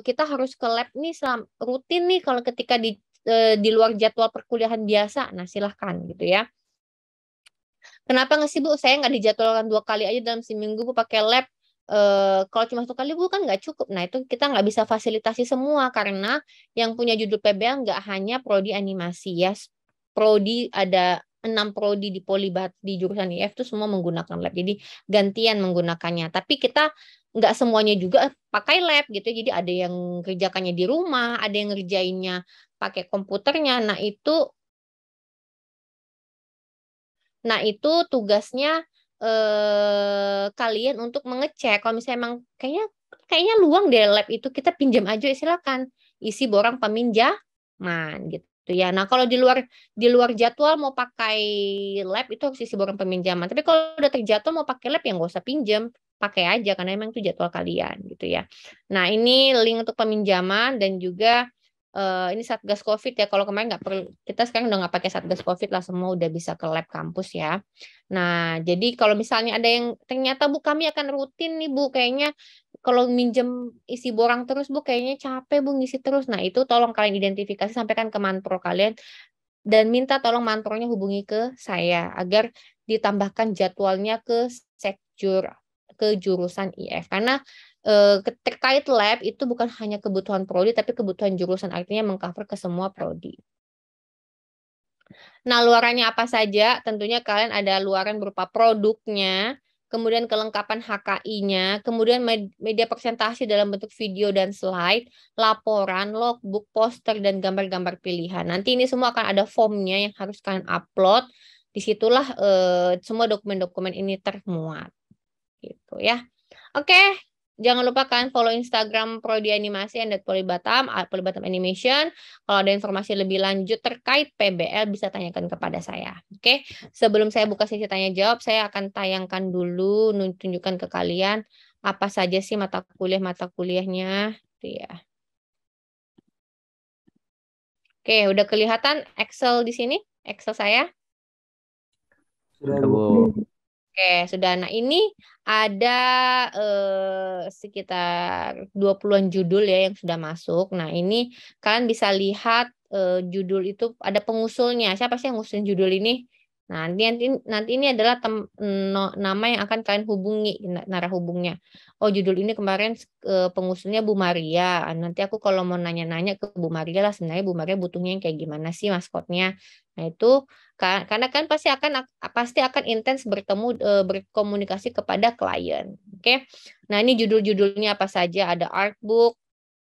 kita harus ke lab nih rutin nih kalau ketika di luar jadwal perkuliahan biasa. Nah, silahkan gitu ya. Kenapa nggak sih Bu? Saya nggak dijadwalkan 2 kali aja dalam seminggu Bu pakai lab. Kalau cuma 1 kali Bu kan nggak cukup. Nah, itu kita nggak bisa fasilitasi semua karena yang punya judul PBL nggak hanya prodi animasi ya. Prodi ada 6 prodi di Polibat di jurusan IF itu semua menggunakan lab. Jadi gantian menggunakannya. Tapi kita nggak semuanya juga pakai lab gitu. Jadi ada yang kerjakannya di rumah, ada yang ngerjainnya pakai komputernya. Nah, itu tugasnya kalian untuk mengecek kalau misalnya emang kayaknya luang deh lab itu, kita pinjam aja silakan isi borang peminjaman gitu ya. Nah, kalau di luar jadwal mau pakai lab itu harus isi borang peminjaman. Tapi kalau udah terjadwal mau pakai lab ya nggak usah pinjam, pakai aja karena emang itu jadwal kalian gitu ya. Nah, ini link untuk peminjaman dan juga ini Satgas COVID ya. Kalau kemarin nggak perlu, kita sekarang udah nggak pakai Satgas COVID lah, semua udah bisa ke lab kampus ya. Nah, jadi kalau misalnya ada yang ternyata Bu kami akan rutin nih Bu, kayaknya kalau minjem isi borang terus Bu, kayaknya capek Bu ngisi terus. Nah, itu tolong kalian identifikasi, sampaikan ke mantro kalian dan minta tolong mantronya hubungi ke saya agar ditambahkan jadwalnya ke sekjur ke jurusan IF. Karena terkait lab itu bukan hanya kebutuhan prodi tapi kebutuhan jurusan, artinya mengcover ke semua prodi. Nah, luarannya apa saja? Tentunya kalian ada luaran berupa produknya, kemudian kelengkapan HKI-nya, kemudian media presentasi dalam bentuk video dan slide, laporan, logbook, poster, dan gambar-gambar pilihan. Nanti ini semua akan ada formnya yang harus kalian upload. Disitulah semua dokumen-dokumen ini termuat. Gitu ya. Oke, jangan lupa kalian follow Instagram Prodi Animasi @ Polibatam, Polibatam Animation. Kalau ada informasi lebih lanjut terkait PBL bisa tanyakan kepada saya. Oke, sebelum saya buka sesi tanya jawab, saya akan tayangkan dulu, tunjukkan ke kalian apa saja sih mata kuliahnya. Gitu ya. Oke, udah kelihatan Excel di sini? Excel saya? Sudah, Bu. Oke, sudah. Nah, ini ada sekitar 20-an judul ya yang sudah masuk. Nah, ini kalian bisa lihat judul itu ada pengusulnya. Siapa sih yang ngusulin judul ini? Nah, nanti ini adalah nama yang akan kalian hubungi, narahubungnya. Oh, judul ini kemarin pengusulnya Bu Maria. Nanti aku kalau mau nanya-nanya ke Bu Maria lah, sebenarnya Bu Maria butuhnya yang kayak gimana sih maskotnya. Nah, itu karena kan pasti akan intens berkomunikasi kepada klien. Oke. Nah, ini judul-judulnya apa saja? Ada artbook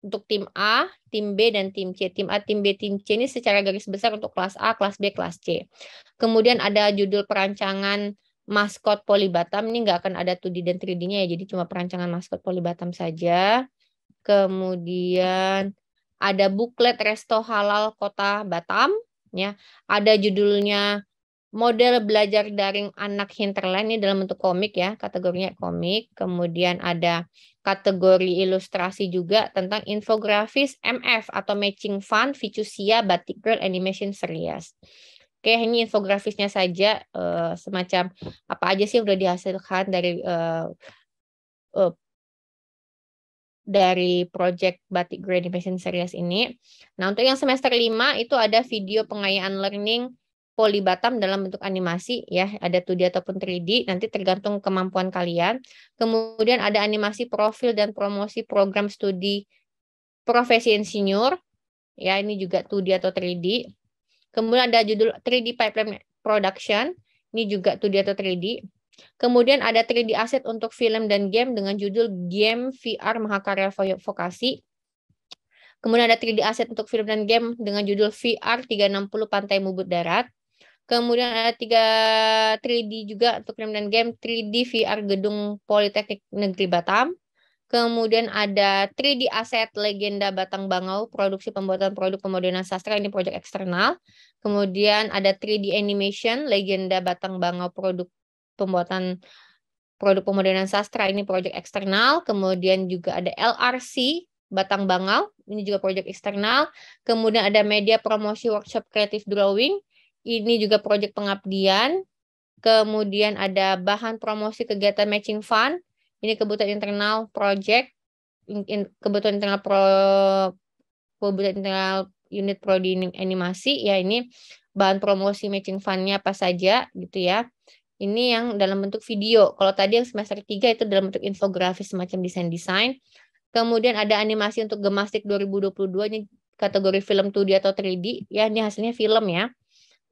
untuk tim A, tim B, dan tim C. Tim A, tim B, tim C ini secara garis besar untuk kelas A, kelas B, kelas C. Kemudian ada judul perancangan maskot Polibatam. Ini nggak akan ada 2D dan 3D-nya ya, jadi cuma perancangan maskot Polibatam saja. Kemudian ada buklet Resto Halal Kota Batam. Ya, ada judulnya model belajar daring anak hinterland, ini dalam bentuk komik ya, kategorinya komik. Kemudian ada kategori ilustrasi juga tentang infografis MF atau matching font Ficusia Batik Girl Animation Series. Oke, ini infografisnya saja, semacam apa aja sih yang udah dihasilkan dari project Batik Grey Animation Series ini. Nah, untuk yang semester 5 itu ada video pengayaan learning Poly Batam dalam bentuk animasi ya, ada 2D ataupun 3D, nanti tergantung kemampuan kalian. Kemudian ada animasi profil dan promosi program studi profesi insinyur, ya ini juga 2D atau 3D. Kemudian ada judul 3D Pipeline Production, ini juga 2D atau 3D. Kemudian ada 3D asset untuk film dan game dengan judul Game VR Mahakarya Vokasi. Kemudian ada 3D asset untuk film dan game dengan judul VR 360 Pantai Mubut Darat. Kemudian ada 3D juga untuk film dan game 3D VR Gedung Politeknik Negeri Batam. Kemudian ada 3D Asset Legenda Batang Bangau, produksi pembuatan produk pemodernan sastra, ini proyek eksternal. Kemudian ada 3D Animation, Legenda Batang Bangau, produk pembuatan produk pemodernan sastra, ini proyek eksternal. Kemudian juga ada LRC, Batang Bangau, ini juga proyek eksternal. Kemudian ada Media Promosi Workshop Creative Drawing, ini juga proyek pengabdian. Kemudian ada bahan promosi kegiatan matching fund, ini kebutuhan internal project, kebutuhan internal kebutuhan internal unit prodi animasi, ya ini bahan promosi matching fund-nya apa saja gitu ya. Ini yang dalam bentuk video. Kalau tadi yang semester 3 itu dalam bentuk infografis semacam desain-desain. Kemudian ada animasi untuk Gemastik 2022, ini kategori film 2D atau 3D, ya ini hasilnya film ya.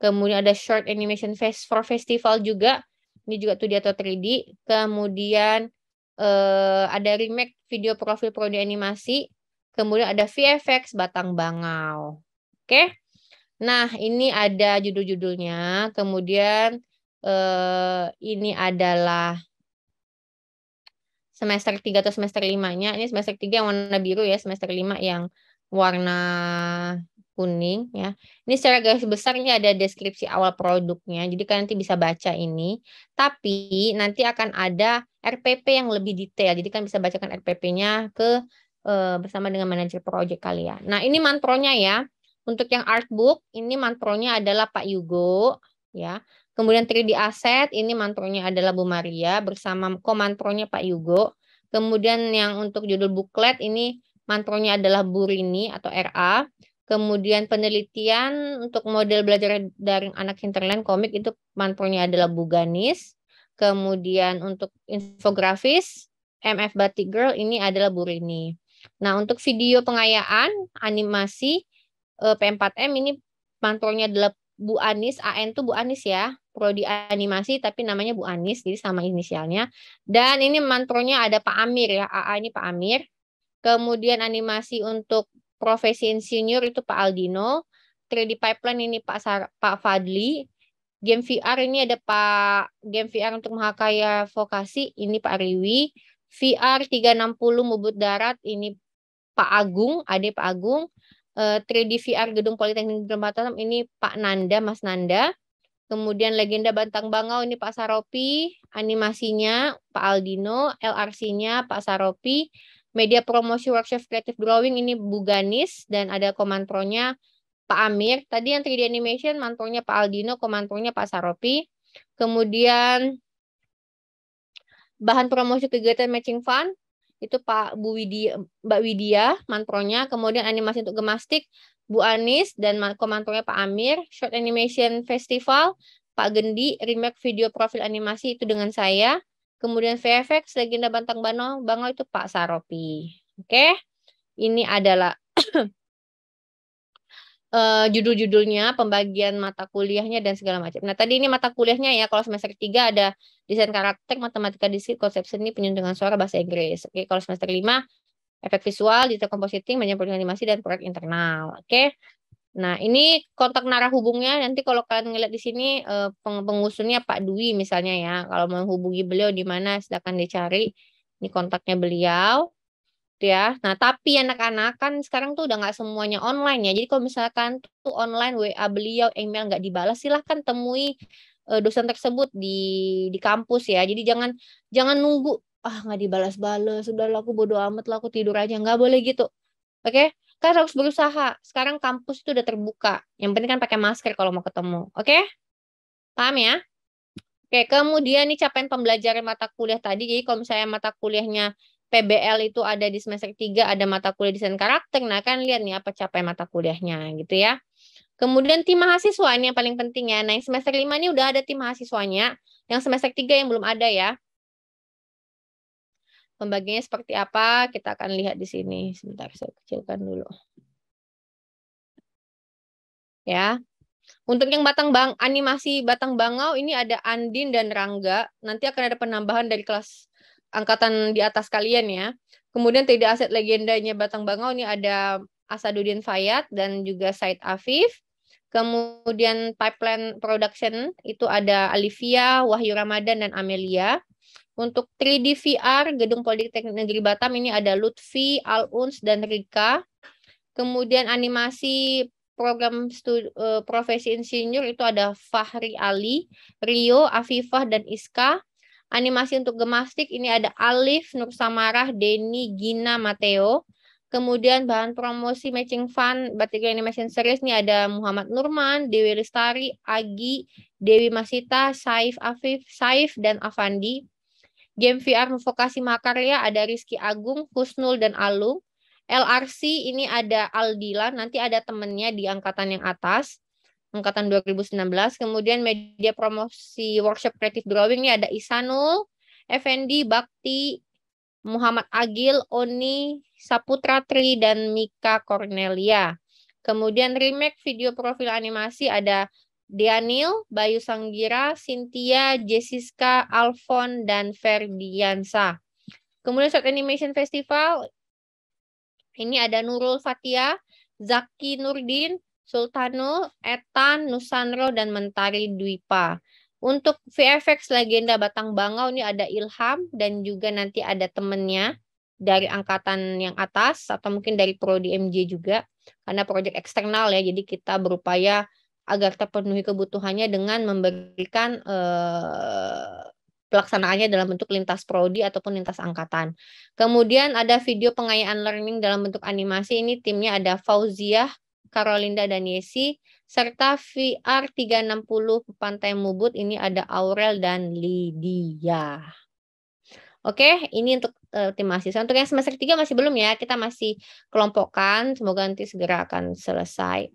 Kemudian ada short animation for festival juga, ini juga 2D atau 3D. Kemudian ada remake video profil prodi animasi. Kemudian ada VFX Batang Bangau. Oke. Nah, ini ada judul-judulnya. Kemudian ini adalah semester 3 atau semester 5-nya. Ini semester 3 yang warna biru ya, semester 5 yang warna kuning ya. Ini secara garis besar ini ada deskripsi awal produknya. Jadi kalian nanti bisa baca ini. Tapi nanti akan ada RPP yang lebih detail. Jadi kan bisa bacakan RPP-nya ke bersama dengan manajer proyek kalian. Nah, ini mantronya ya. Untuk yang artbook ini mantronya adalah Pak Yugo ya. Kemudian 3D Asset ini mantronya adalah Bu Maria bersama komantronya Pak Yugo. Kemudian yang untuk judul booklet ini mantronya adalah Bu Rini atau RA. Kemudian penelitian untuk model belajar daring anak hinterland komik itu mantronya adalah Bu Ganis. Kemudian untuk infografis MF Batik Girl ini adalah Bu Rini. Nah, untuk video pengayaan animasi P4M ini mantronya adalah Bu Anis. AN itu Bu Anis ya. Prodi animasi tapi namanya Bu Anis, jadi sama inisialnya. Dan ini mantronya ada Pak Amir ya. AA ini Pak Amir. Kemudian animasi untuk profesi insinyur itu Pak Aldino. 3D Pipeline ini Pak Fadli. Game VR ini ada Game VR untuk Mahakaya Vokasi ini Pak Riwi. VR 360 Mubut Darat ini Pak Agung, Ade Pak Agung. 3D VR Gedung Politeknik Batam ini Pak Nanda, Mas Nanda. Kemudian Legenda Batang Bangau ini Pak Saropi. Animasinya Pak Aldino. LRC-nya Pak Saropi. Media Promosi Workshop Creative Drawing ini Bu Ganis. Dan ada komantronya Pak Amir. Tadi yang 3D Animation, mantronya Pak Aldino, komantronya Pak Saropi. Kemudian bahan promosi kegiatan matching fund itu Mbak Widya, mantronya. Kemudian animasi untuk Gemastik, Bu Anis, dan komantronya Pak Amir. Short Animation Festival, Pak Gendi. Remake video profil animasi itu dengan saya. Kemudian VFX, Legenda Batang Bangau itu Pak Saropi. Oke, ini adalah judul-judulnya, pembagian mata kuliahnya, dan segala macam. Nah, tadi ini mata kuliahnya ya, kalau semester 3 ada desain karakter, matematika disiplin, konsep seni, penyuntingan suara, bahasa Inggris. Oke, kalau semester 5, efek visual, digital compositing, manajemen animasi, dan proyek internal. Oke. Nah, ini kontak narah hubungnya. Nanti kalau kalian ngeliat di sini, pengusulnya Pak Dwi misalnya ya. Kalau menghubungi beliau di mana, silakan dicari. Ini kontaknya beliau. Ya. Nah, tapi anak-anak kan sekarang tuh udah nggak semuanya online ya. Jadi kalau misalkan tuh online WA beliau, email nggak dibalas, silahkan temui dosen tersebut di kampus ya. Jadi jangan nunggu nggak dibalas-balas, sudah aku bodo amat lah, aku tidur aja, nggak boleh gitu. Oke. Kan harus berusaha. Sekarang kampus itu udah terbuka. Yang penting kan pakai masker kalau mau ketemu. Oke? Paham ya? Oke, kemudian nih capaian pembelajaran mata kuliah tadi. Jadi kalau misalnya mata kuliahnya PBL itu ada di semester 3, ada mata kuliah desain karakter. Nah, kan lihat nih apa capaian mata kuliahnya gitu ya. Kemudian tim mahasiswa ini yang paling penting ya. Nah, yang semester 5 ini udah ada tim mahasiswanya. Yang semester 3 yang belum ada ya. Pembagiannya seperti apa? Kita akan lihat di sini. Sebentar, saya kecilkan dulu. Ya. Untuk yang animasi Batang Bangau ini ada Andin dan Rangga. Nanti akan ada penambahan dari kelas angkatan di atas kalian ya. Kemudian tidak aset legendanya Batang Bangau ini ada Asaduddin Fayat dan juga Said Afif. Kemudian Pipeline Production itu ada Alivia, Wahyu Ramadan, dan Amelia. Untuk 3D VR Gedung Politeknik Negeri Batam ini ada Lutfi, Al-Uns, dan Rika. Kemudian animasi program profesi insinyur itu ada Fahri Ali, Rio, Afifah, dan Iska. Animasi untuk gemastik ini ada Alif, Nur Samarah, Denny, Gina, Mateo. Kemudian bahan promosi matching fund Batik Animation Series ini ada Muhammad Nurman, Dewi Lestari, Agi, Dewi Masita, Saif Afif, Saif, dan Afandi. Game VR Vokasi Makarya ada Rizky Agung, Husnul, dan Alung. LRC ini ada Aldila, nanti ada temennya di angkatan yang atas, angkatan 2019. Kemudian media promosi workshop creative drawing ini ada Isanul, Effendi, Bakti, Muhammad Agil, Oni, Saputra Tri, dan Mika Cornelia. Kemudian remake video profil animasi ada Dianil, Bayu Sanggira, Cynthia, Jessica, Alfon, dan Ferdiansa. Kemudian short animation festival ini ada Nurul Fatia, Zaki Nurdin, Sultanul, Etan, Nusantro, dan Mentari Dwipa. Untuk VFX Legenda Batang Bangau ini ada Ilham dan juga nanti ada temennya dari angkatan yang atas atau mungkin dari Prodi MJ juga karena proyek eksternal ya. Jadi kita berupaya agar terpenuhi kebutuhannya dengan memberikan pelaksanaannya dalam bentuk lintas prodi ataupun lintas angkatan. Kemudian ada video pengayaan learning dalam bentuk animasi. Ini timnya ada Fauziah, Carolinda, dan Yesi. Serta VR 360 Pantai Mubut. Ini ada Aurel dan Lydia. Oke, ini untuk tim mahasiswa. Untuk yang semester 3 masih belum ya. Kita masih kelompokkan. Semoga nanti segera akan selesai.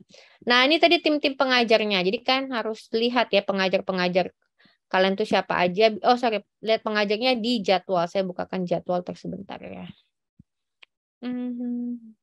Nah, ini tadi tim-tim pengajarnya. Jadi kan harus lihat ya pengajar-pengajar kalian tuh siapa aja. Oh, sorry. Lihat pengajarnya di jadwal. Saya bukakan jadwal sebentar ya.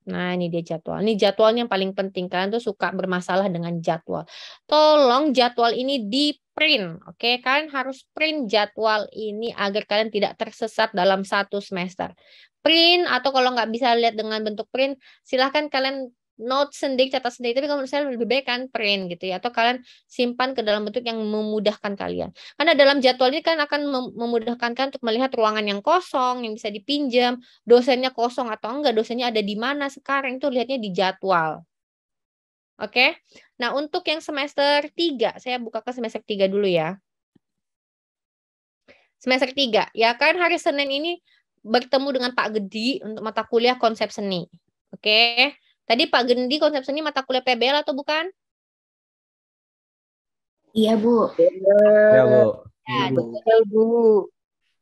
Nah, ini dia jadwal. Ini jadwalnya yang paling penting. Kalian tuh suka bermasalah dengan jadwal. Tolong jadwal ini di print. Oke, kalian harus print jadwal ini agar kalian tidak tersesat dalam satu semester. Print atau kalau nggak bisa lihat dengan bentuk print, silahkan kalian note sendiri, catat sendiri. Tapi kalau misalnya lebih baik kan print gitu ya. Atau kalian simpan ke dalam bentuk yang memudahkan kalian. Karena dalam jadwal ini kan akan memudahkan kalian untuk melihat ruangan yang kosong, yang bisa dipinjam, dosennya kosong atau enggak, dosennya ada di mana sekarang, itu lihatnya di jadwal. Oke. Nah, untuk yang semester 3, saya buka ke semester 3 dulu ya. Semester 3, ya kan hari Senin ini bertemu dengan Pak Gedi untuk mata kuliah konsep seni. Oke. Tadi Pak Gedi konsep seni mata kuliah PBL atau bukan? Iya, Bu. Ya, Bu. Ya, Betul, Bu.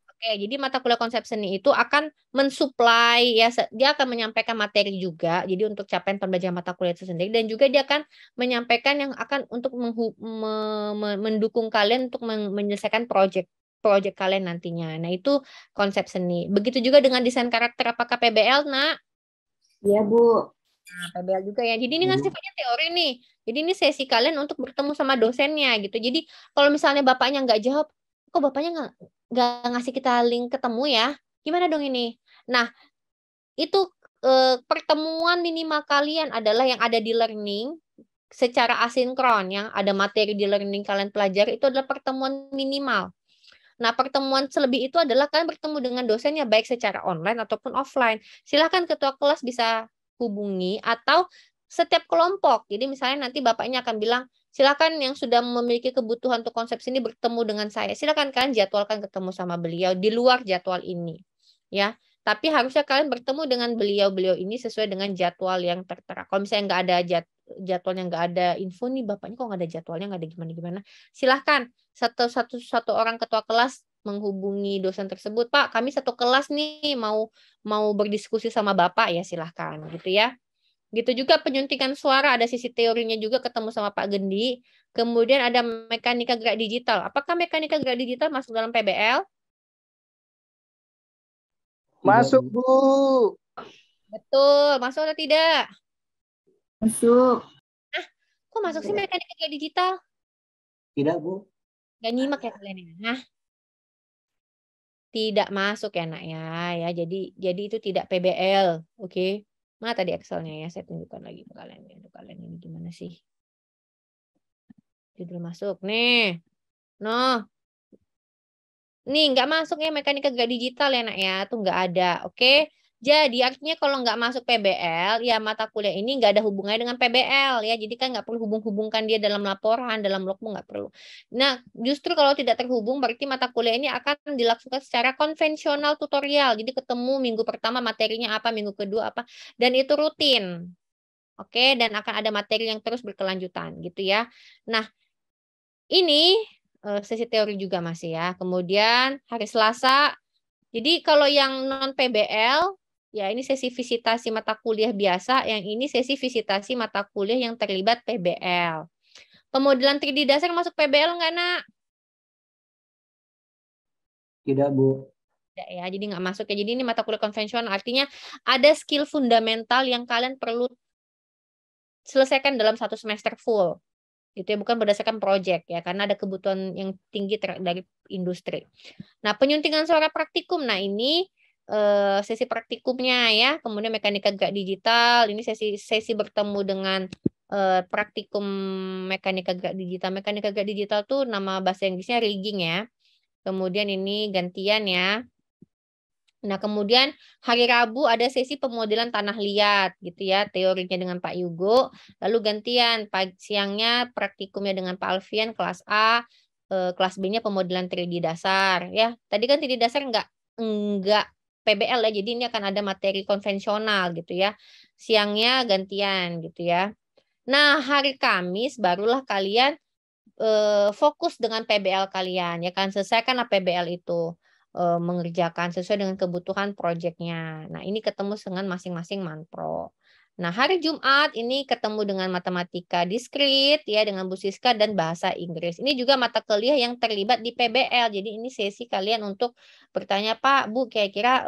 Oke, jadi mata kuliah konsep seni itu akan mensuplai ya, dia akan menyampaikan materi juga. Jadi untuk capaian pembelajaran mata kuliah itu sendiri dan juga dia akan menyampaikan yang akan untuk mendukung kalian untuk menyelesaikan proyek kalian nantinya. Nah, itu konsep seni. Begitu juga dengan desain karakter, apakah PBL, Nak? Iya, Bu. Nah, PBL juga ya. Jadi ini kan sifatnya teori nih. Jadi ini sesi kalian untuk bertemu sama dosennya gitu. Jadi kalau misalnya bapaknya nggak jawab, kok bapaknya nggak ngasih kita link ketemu ya? Gimana dong ini? Nah, itu pertemuan minimal kalian adalah yang ada di learning secara asinkron, yang ada materi di learning kalian pelajari, itu adalah pertemuan minimal. Nah, pertemuan selebih itu adalah kalian bertemu dengan dosennya baik secara online ataupun offline. Silakan ketua kelas bisa hubungi atau setiap kelompok. Jadi misalnya nanti bapaknya akan bilang, silakan yang sudah memiliki kebutuhan untuk konsep sini bertemu dengan saya. Silakan kalian jadwalkan ketemu sama beliau di luar jadwal ini. Ya. Tapi harusnya kalian bertemu dengan beliau-beliau ini sesuai dengan jadwal yang tertera. Kalau misalnya nggak ada jadwalnya, nggak ada info nih bapaknya kok nggak ada jadwalnya, nggak ada gimana-gimana, silahkan satu orang ketua kelas menghubungi dosen tersebut. Pak, kami satu kelas nih mau berdiskusi sama bapak, ya silahkan gitu ya. Gitu juga penyuntikan suara, ada sisi teorinya juga ketemu sama Pak Gendi. Kemudian ada mekanika gerak digital. Apakah mekanika gerak digital masuk dalam PBL? Masuk, Bu. Betul, masuk atau tidak? Masuk. Kok masuk sih mekanika gerak digital? Tidak, Bu. Gak nyimak ya kalian ya? Nah, tidak masuk ya nak ya. Jadi itu tidak PBL, oke? Mana tadi Excelnya ya? Saya tunjukkan lagi ke kalian. Untuk kalian ini gimana sih? Judul masuk nih. Noh, nih nggak masuk ya mekanika gerak digital ya nak ya, tuh nggak ada, oke? Jadi artinya kalau nggak masuk PBL, ya mata kuliah ini nggak ada hubungannya dengan PBL ya, jadi kan nggak perlu hubung-hubungkan dia dalam laporan, dalam logbook nggak perlu. Nah, justru kalau tidak terhubung, berarti mata kuliah ini akan dilakukan secara konvensional tutorial, jadi ketemu minggu pertama materinya apa, minggu kedua apa, dan itu rutin, oke? Dan akan ada materi yang terus berkelanjutan gitu ya. Nah, ini sesi teori juga masih ya. Kemudian hari Selasa. Jadi kalau yang non PBL, ya ini sesi visitasi mata kuliah biasa. Yang ini sesi visitasi mata kuliah yang terlibat PBL. Pemodelan 3D dasar masuk PBL nggak, Nak? Tidak, Bu. Tidak ya, jadi nggak masuk ya. Jadi ini mata kuliah konvensional. Artinya ada skill fundamental yang kalian perlu selesaikan dalam satu semester full. Itu ya, bukan berdasarkan project ya, karena ada kebutuhan yang tinggi dari industri. Nah, penyuntingan suara praktikum. Nah, ini sesi praktikumnya ya. Kemudian mekanika gerak digital. Ini sesi bertemu dengan praktikum mekanika gerak digital. Mekanika gerak digital tuh nama bahasa Inggrisnya rigging ya. Kemudian ini gantian ya. Nah, kemudian hari Rabu ada sesi pemodelan tanah liat gitu ya, teorinya dengan Pak Yugo. Lalu gantian siangnya praktikumnya dengan Pak Alfian kelas A, kelas B-nya pemodelan 3D dasar ya. Tadi kan 3D dasar enggak PBL ya, jadi ini akan ada materi konvensional gitu ya. Siangnya gantian gitu ya. Nah, hari Kamis barulah kalian fokus dengan PBL kalian ya kan, selesaikanlah PBL itu, mengerjakan sesuai dengan kebutuhan proyeknya. Nah, ini ketemu dengan masing-masing manpro. Nah, hari Jumat ini ketemu dengan matematika diskrit ya dengan Bu Siska dan bahasa Inggris. Ini juga mata kuliah yang terlibat di PBL. Jadi ini sesi kalian untuk bertanya, Pak, Bu, kira-kira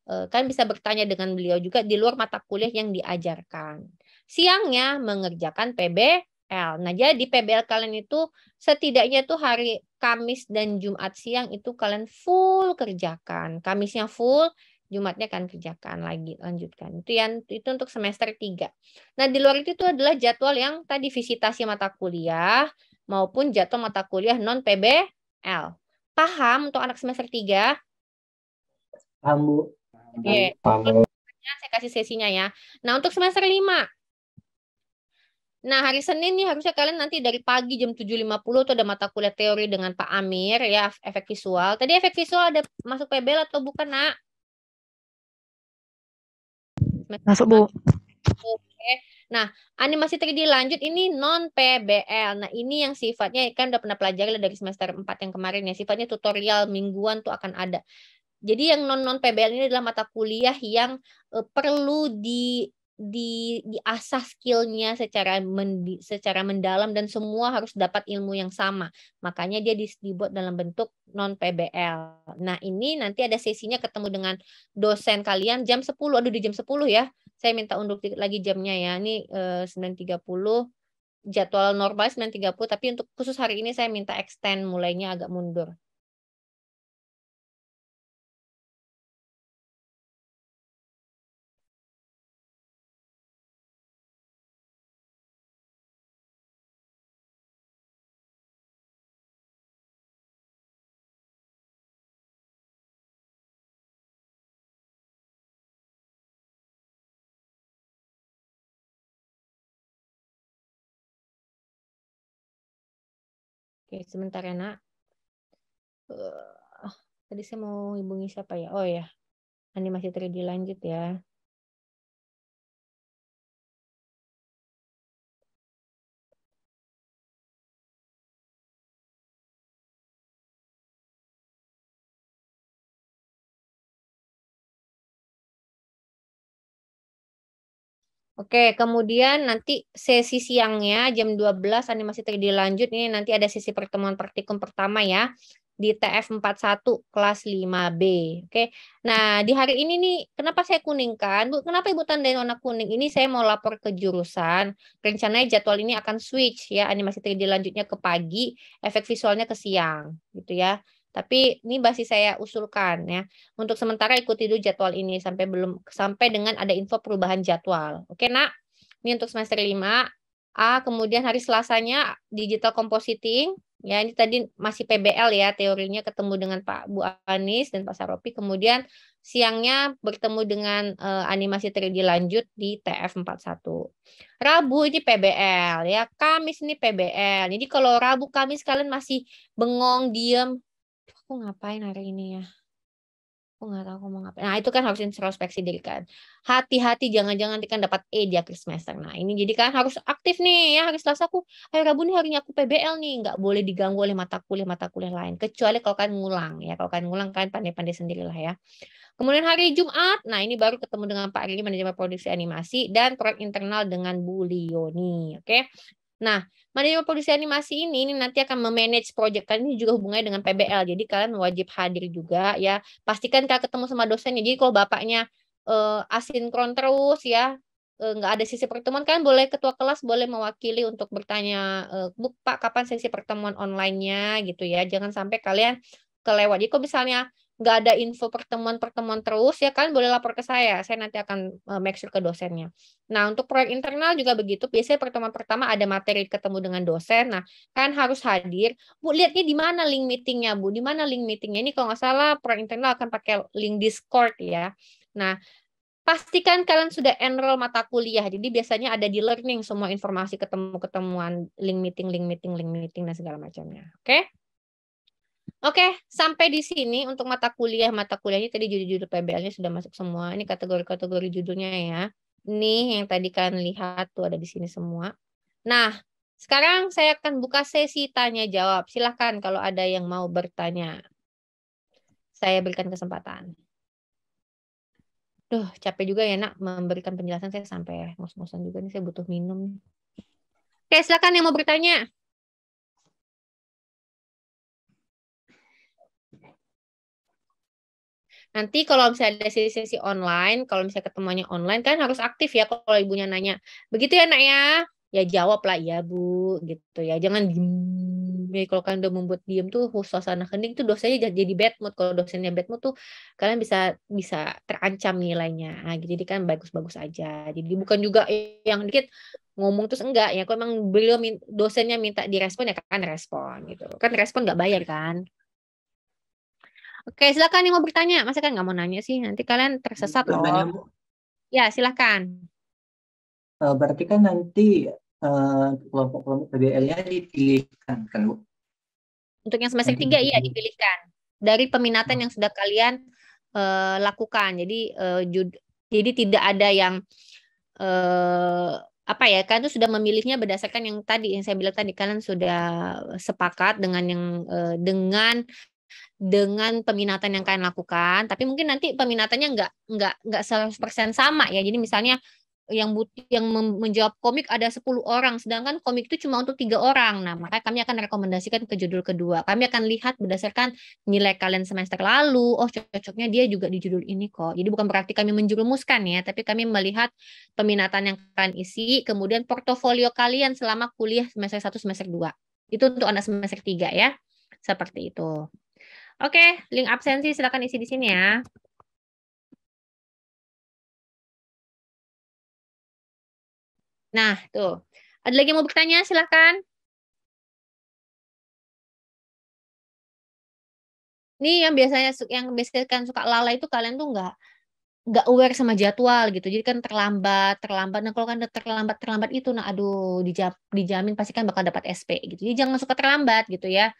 kan bisa bertanya dengan beliau juga di luar mata kuliah yang diajarkan. Siangnya mengerjakan PBL. Nah, jadi PBL kalian itu setidaknya tuh hari Kamis dan Jumat siang itu kalian full kerjakan. Kamisnya full, Jumatnya kan kerjakan lagi, lanjutkan. Itu untuk semester 3. Nah, di luar itu adalah jadwal yang tadi visitasi mata kuliah maupun jadwal mata kuliah non PBL. Paham untuk anak semester 3? Paham, Bu. Oke. Saya kasih sesinya ya. Nah, untuk semester 5. Nah, hari Senin nih harusnya kalian nanti dari pagi jam 7.50 tuh ada mata kuliah teori dengan Pak Amir ya, efek visual. Tadi efek visual ada masuk PBL atau bukan, Nak? Masuk, Bu. Oke. Nah, animasi 3D lanjut ini non PBL. Nah, ini yang sifatnya kan udah pernah pelajari dari semester 4 yang kemarin ya. Sifatnya tutorial mingguan tuh akan ada. Jadi yang non PBL ini adalah mata kuliah yang perlu diasah skillnya secara mendalam dan semua harus dapat ilmu yang sama. Makanya dia dibuat dalam bentuk non PBL. Nah, ini nanti ada sesinya ketemu dengan dosen kalian jam 10. Aduh, di jam 10 ya. Saya minta undur lagi jamnya ya. Ini 9.30. Jadwal normal 9.30, tapi untuk khusus hari ini saya minta extend mulainya agak mundur. Oke, sebentar ya, Nak. Tadi saya mau hubungi siapa ya? Oh ya. Animasi 3D lanjut ya. Oke, kemudian nanti sesi siangnya jam 12 animasi 3D lanjut. Ini nanti ada sesi pertemuan praktikum pertama ya di TF41 kelas 5B. Oke. Nah, di hari ini nih kenapa saya kuningkan? Bu, kenapa Ibu tandain warna kuning? Ini saya mau lapor ke jurusan. Rencananya jadwal ini akan switch ya, animasi 3D lanjutnya ke pagi, efek visualnya ke siang gitu ya. Tapi ini masih saya usulkan ya. Untuk sementara ikuti dulu jadwal ini sampai dengan ada info perubahan jadwal. Oke, Nak? Ini untuk semester 5. Kemudian hari Selasanya digital compositing. Ya, ini tadi masih PBL ya, teorinya ketemu dengan Pak Bu Anis dan Pak Saropi. Kemudian siangnya bertemu dengan animasi 3D lanjut di TF41. Rabu ini PBL ya, Kamis ini PBL. Jadi kalau Rabu Kamis kalian masih bengong, diem, aku ngapain hari ini ya? Aku nggak tahu aku mau ngapain. Nah, itu kan harus introspeksi diri kan. Hati-hati jangan-jangan nanti kan dapat E di akhir semester. Nah, ini jadi kan harus aktif nih ya. Hari Selasa hari Rabu nih harinya aku PBL nih. Nggak boleh diganggu oleh mata kuliah lain. Kecuali kalau kan ngulang ya. Kalau kan ngulang kan pandai-pandai sendirilah ya. Kemudian hari Jumat, nah ini baru ketemu dengan Pak Rili, manajemen produksi animasi, dan proyek internal dengan Bu Lioni. Oke. Nah, manajemen produksi animasi ini nanti akan memanage proyek kalian. Ini juga hubungannya dengan PBL. Jadi kalian wajib hadir juga ya. Pastikan kalian ketemu sama dosennya. Jadi kalau bapaknya asinkron terus ya, nggak ada sesi pertemuan, kan boleh ketua kelas boleh mewakili untuk bertanya, Bu Pak kapan sesi pertemuan online-nya gitu ya. Jangan sampai kalian kelewat. Jadi kalau misalnya nggak ada info pertemuan terus ya kan boleh lapor ke saya nanti akan make sure ke dosennya. Nah untuk proyek internal juga begitu, biasanya pertemuan pertama ada materi ketemu dengan dosen, nah kan harus hadir. Bu lihatnya di mana link meetingnya Bu, di mana link meetingnya, ini kalau nggak salah proyek internal akan pakai link Discord ya. Nah pastikan kalian sudah enroll mata kuliah, jadi biasanya ada di learning semua informasi ketemuan link meeting dan segala macamnya. Oke? Oke, sampai di sini untuk mata kuliahnya tadi judul-judul PBL-nya sudah masuk semua. Ini kategori-kategori judulnya ya. Ini yang tadi kalian lihat tuh ada di sini semua. Nah, sekarang saya akan buka sesi tanya jawab. Silahkan kalau ada yang mau bertanya. Saya berikan kesempatan. Duh, capek juga ya nak memberikan penjelasan, saya sampai ngos-ngosan juga nih, saya butuh minum. Oke, silakan yang mau bertanya. Nanti kalau misalnya ada sesi online, kalau misalnya ketemuannya online kan harus aktif ya kalau ibunya nanya. Begitu ya nak ya? Ya jawab lah ya Bu gitu ya. Jangan diem. Kalau kalian udah membuat diem tuh suasana hening tuh dosennya jadi bad mood. Kalau dosennya bad mood tuh kalian bisa terancam nilainya. Nah, gitu. Jadi kan bagus-bagus aja. Jadi bukan juga yang dikit ngomong terus enggak ya. Kalau emang dosennya minta direspon ya kan respon gitu. Kan respon nggak bayar kan. Oke, silakan yang mau bertanya. Masa kan nggak mau nanya sih? Nanti kalian tersesat loh. Bertanya, Bu. Ya, silakan. Berarti kan nanti kelompok-kelompok PBL-nya dipilihkan kan, Bu? Untuk yang semester 3 iya dipilihkan. Dari peminatan yang sudah kalian lakukan. Jadi tidak ada yang apa ya, kalian tuh sudah memilihnya berdasarkan yang tadi yang saya bilang tadi, kalian sudah sepakat dengan yang dengan peminatan yang kalian lakukan, tapi mungkin nanti peminatannya nggak 100% sama ya. Jadi misalnya yang menjawab komik ada 10 orang, sedangkan komik itu cuma untuk 3 orang. Nah, maka kami akan rekomendasikan ke judul kedua. Kami akan lihat berdasarkan nilai kalian semester lalu, oh cocoknya dia juga di judul ini kok. Jadi bukan berarti kami menjerumuskan ya, tapi kami melihat peminatan yang kalian isi, kemudian portofolio kalian selama kuliah semester 1, semester 2. Itu untuk anak semester 3 ya. Seperti itu. Oke, link absensi silakan isi di sini ya. Nah, tuh. Ada lagi yang mau bertanya? Silakan. Ini yang biasanya kan suka lalai itu kalian tuh nggak aware sama jadwal gitu. Jadi kan terlambat. Nah, kalau kan terlambat itu, nah aduh dijamin pasti kan bakal dapat SP gitu. Jadi jangan suka terlambat gitu ya.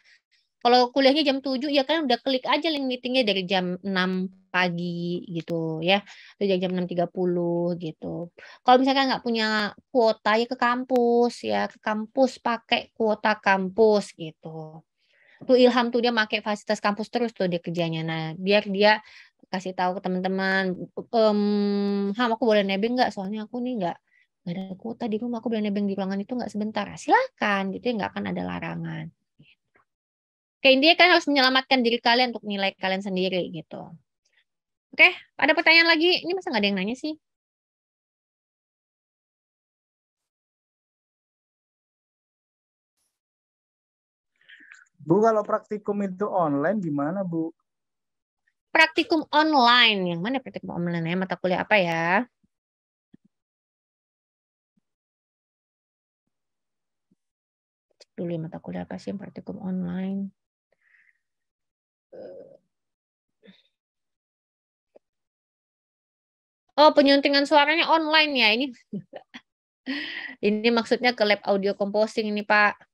Kalau kuliahnya jam 7 ya kan udah klik aja link meetingnya dari jam 6 pagi gitu ya. Atau dari jam 6.30 gitu. Kalau misalkan nggak punya kuota ya ke kampus ya. Ke kampus pakai kuota kampus gitu. Tuh Ilham tuh dia pakai fasilitas kampus terus tuh dia kerjanya. Nah, biar dia kasih tahu ke teman-teman, Ham aku boleh nebeng nggak? Soalnya aku nih nggak ada kuota di rumah, aku boleh nebeng di ruangan itu nggak sebentar. Silakan gitu ya, nggak akan ada larangan. Oke, intinya kan harus menyelamatkan diri kalian untuk nilai kalian sendiri gitu. Oke, ada pertanyaan lagi? Ini masa nggak ada yang nanya sih? Bu, kalau praktikum itu online gimana, Bu? Praktikum online. Yang mana praktikum online ya? Mata kuliah apa ya? Cek dulu ya, mata kuliah apa sih yang praktikum online. Oh, penyuntingan suaranya online ya. Ini maksudnya ke lab audio composing ini, Pak.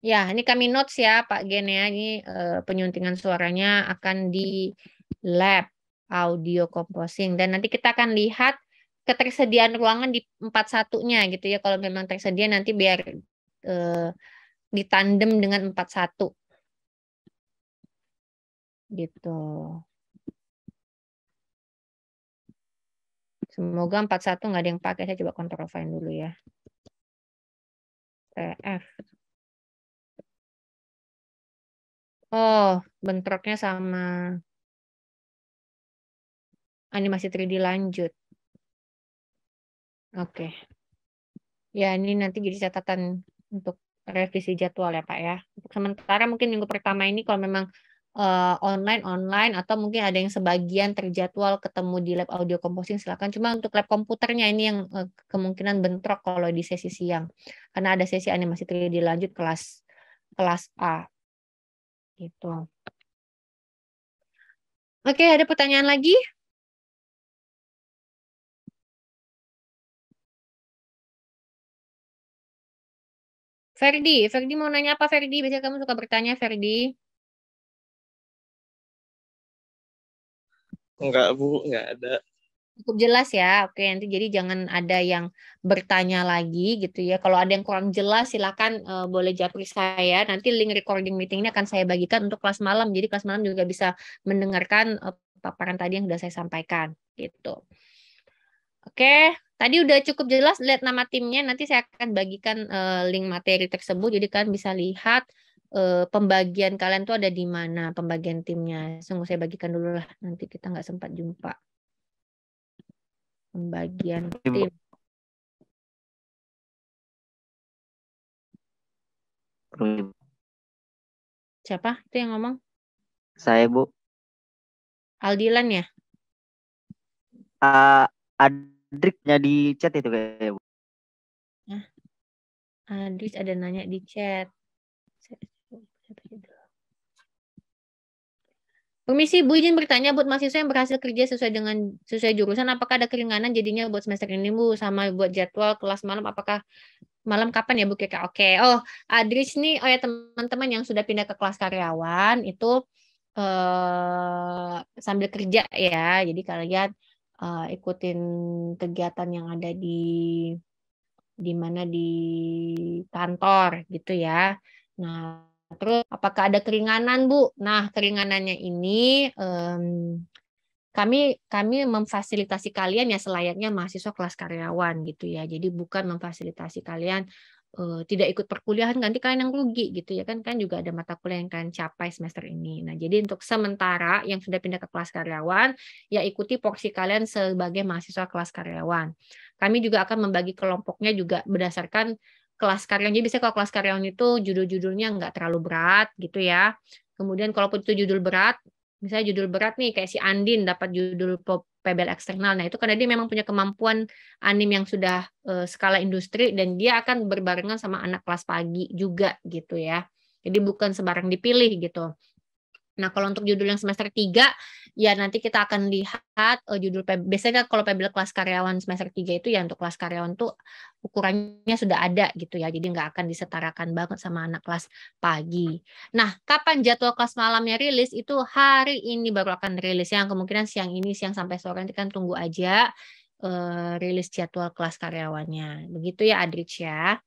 Ya, ini kami notes ya, Pak Gen ya. Ini penyuntingan suaranya akan di lab audio composing. Dan nanti kita akan lihat ketersediaan ruangan di 41-nya gitu ya. Kalau memang tersedia nanti biar ditandem dengan 41. Gitu. Semoga 41 nggak ada yang pakai. Saya coba control find dulu ya. TF. Oh, bentroknya sama animasi 3D lanjut. Oke. Ya, ini nanti jadi catatan untuk revisi jadwal ya, Pak ya. Untuk sementara mungkin minggu pertama ini kalau memang online atau mungkin ada yang sebagian terjadwal ketemu di lab audio composing silakan. Cuma untuk lab komputernya ini yang kemungkinan bentrok kalau di sesi siang. Karena ada sesi animasi 3D lanjut kelas A. Gitu. Oke, ada pertanyaan lagi? Ferdi mau nanya apa Ferdi? Biasanya kamu suka bertanya Ferdi. Enggak, Bu, enggak ada. Cukup jelas ya. Oke, nanti jadi jangan ada yang bertanya lagi gitu ya. Kalau ada yang kurang jelas silakan boleh japri saya. Nanti link recording meeting ini akan saya bagikan untuk kelas malam. Jadi kelas malam juga bisa mendengarkan paparan tadi yang sudah saya sampaikan gitu. Oke, tadi udah cukup jelas lihat nama timnya. Nanti saya akan bagikan link materi tersebut. Jadi kalian bisa lihat pembagian kalian tuh ada di mana, pembagian timnya. Sungguh saya bagikan dulu lah. Nanti kita nggak sempat jumpa. Pembagian tim. Siapa itu yang ngomong? Saya, Bu. Aldilan ya? Adriknya di chat itu kayaknya, Bu. Adris ada nanya di chat. Permisi, Bu izin bertanya buat mahasiswa yang berhasil kerja sesuai jurusan, apakah ada keringanan jadinya buat semester ini, Bu, sama buat jadwal kelas malam, apakah malam kapan ya, Bu Keka? Oke. Oh, Adris nih, oh ya teman-teman yang sudah pindah ke kelas karyawan itu sambil kerja ya. Jadi kalian ikutin kegiatan yang ada di mana di kantor gitu ya. Nah, terus apakah ada keringanan, Bu? Nah, keringanannya ini kami memfasilitasi kalian ya selayaknya mahasiswa kelas karyawan gitu ya. Jadi bukan memfasilitasi kalian tidak ikut perkuliahan, nanti kalian yang rugi gitu ya kan juga ada mata kuliah yang kalian capai semester ini. Nah, jadi untuk sementara yang sudah pindah ke kelas karyawan ya ikuti porsi kalian sebagai mahasiswa kelas karyawan. Kami juga akan membagi kelompoknya juga berdasarkan kelas karyawan. Jadi biasanya kalau kelas karyawan itu judul-judulnya nggak terlalu berat gitu ya. Kemudian kalaupun itu judul berat, misalnya judul berat nih kayak si Andin dapat judul PBL eksternal. Nah, itu karena dia memang punya kemampuan anim yang sudah skala industri dan dia akan berbarengan sama anak kelas pagi juga gitu ya. Jadi bukan sembarang dipilih gitu. Nah, kalau untuk judul yang semester 3, ya nanti kita akan lihat judul biasanya kan kalau PBL kelas karyawan semester 3 itu ya untuk kelas karyawan tuh ukurannya sudah ada gitu ya. Jadi nggak akan disetarakan banget sama anak kelas pagi. Nah, kapan jadwal kelas malamnya rilis? Itu hari ini baru akan rilis. Yang kemungkinan siang ini, siang sampai sore nanti kan tunggu aja rilis jadwal kelas karyawannya. Begitu ya, Adrich ya.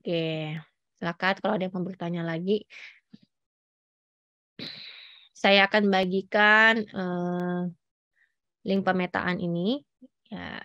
Oke, silakan kalau ada yang mau bertanya lagi. Saya akan bagikan link pemetaan ini. Ya.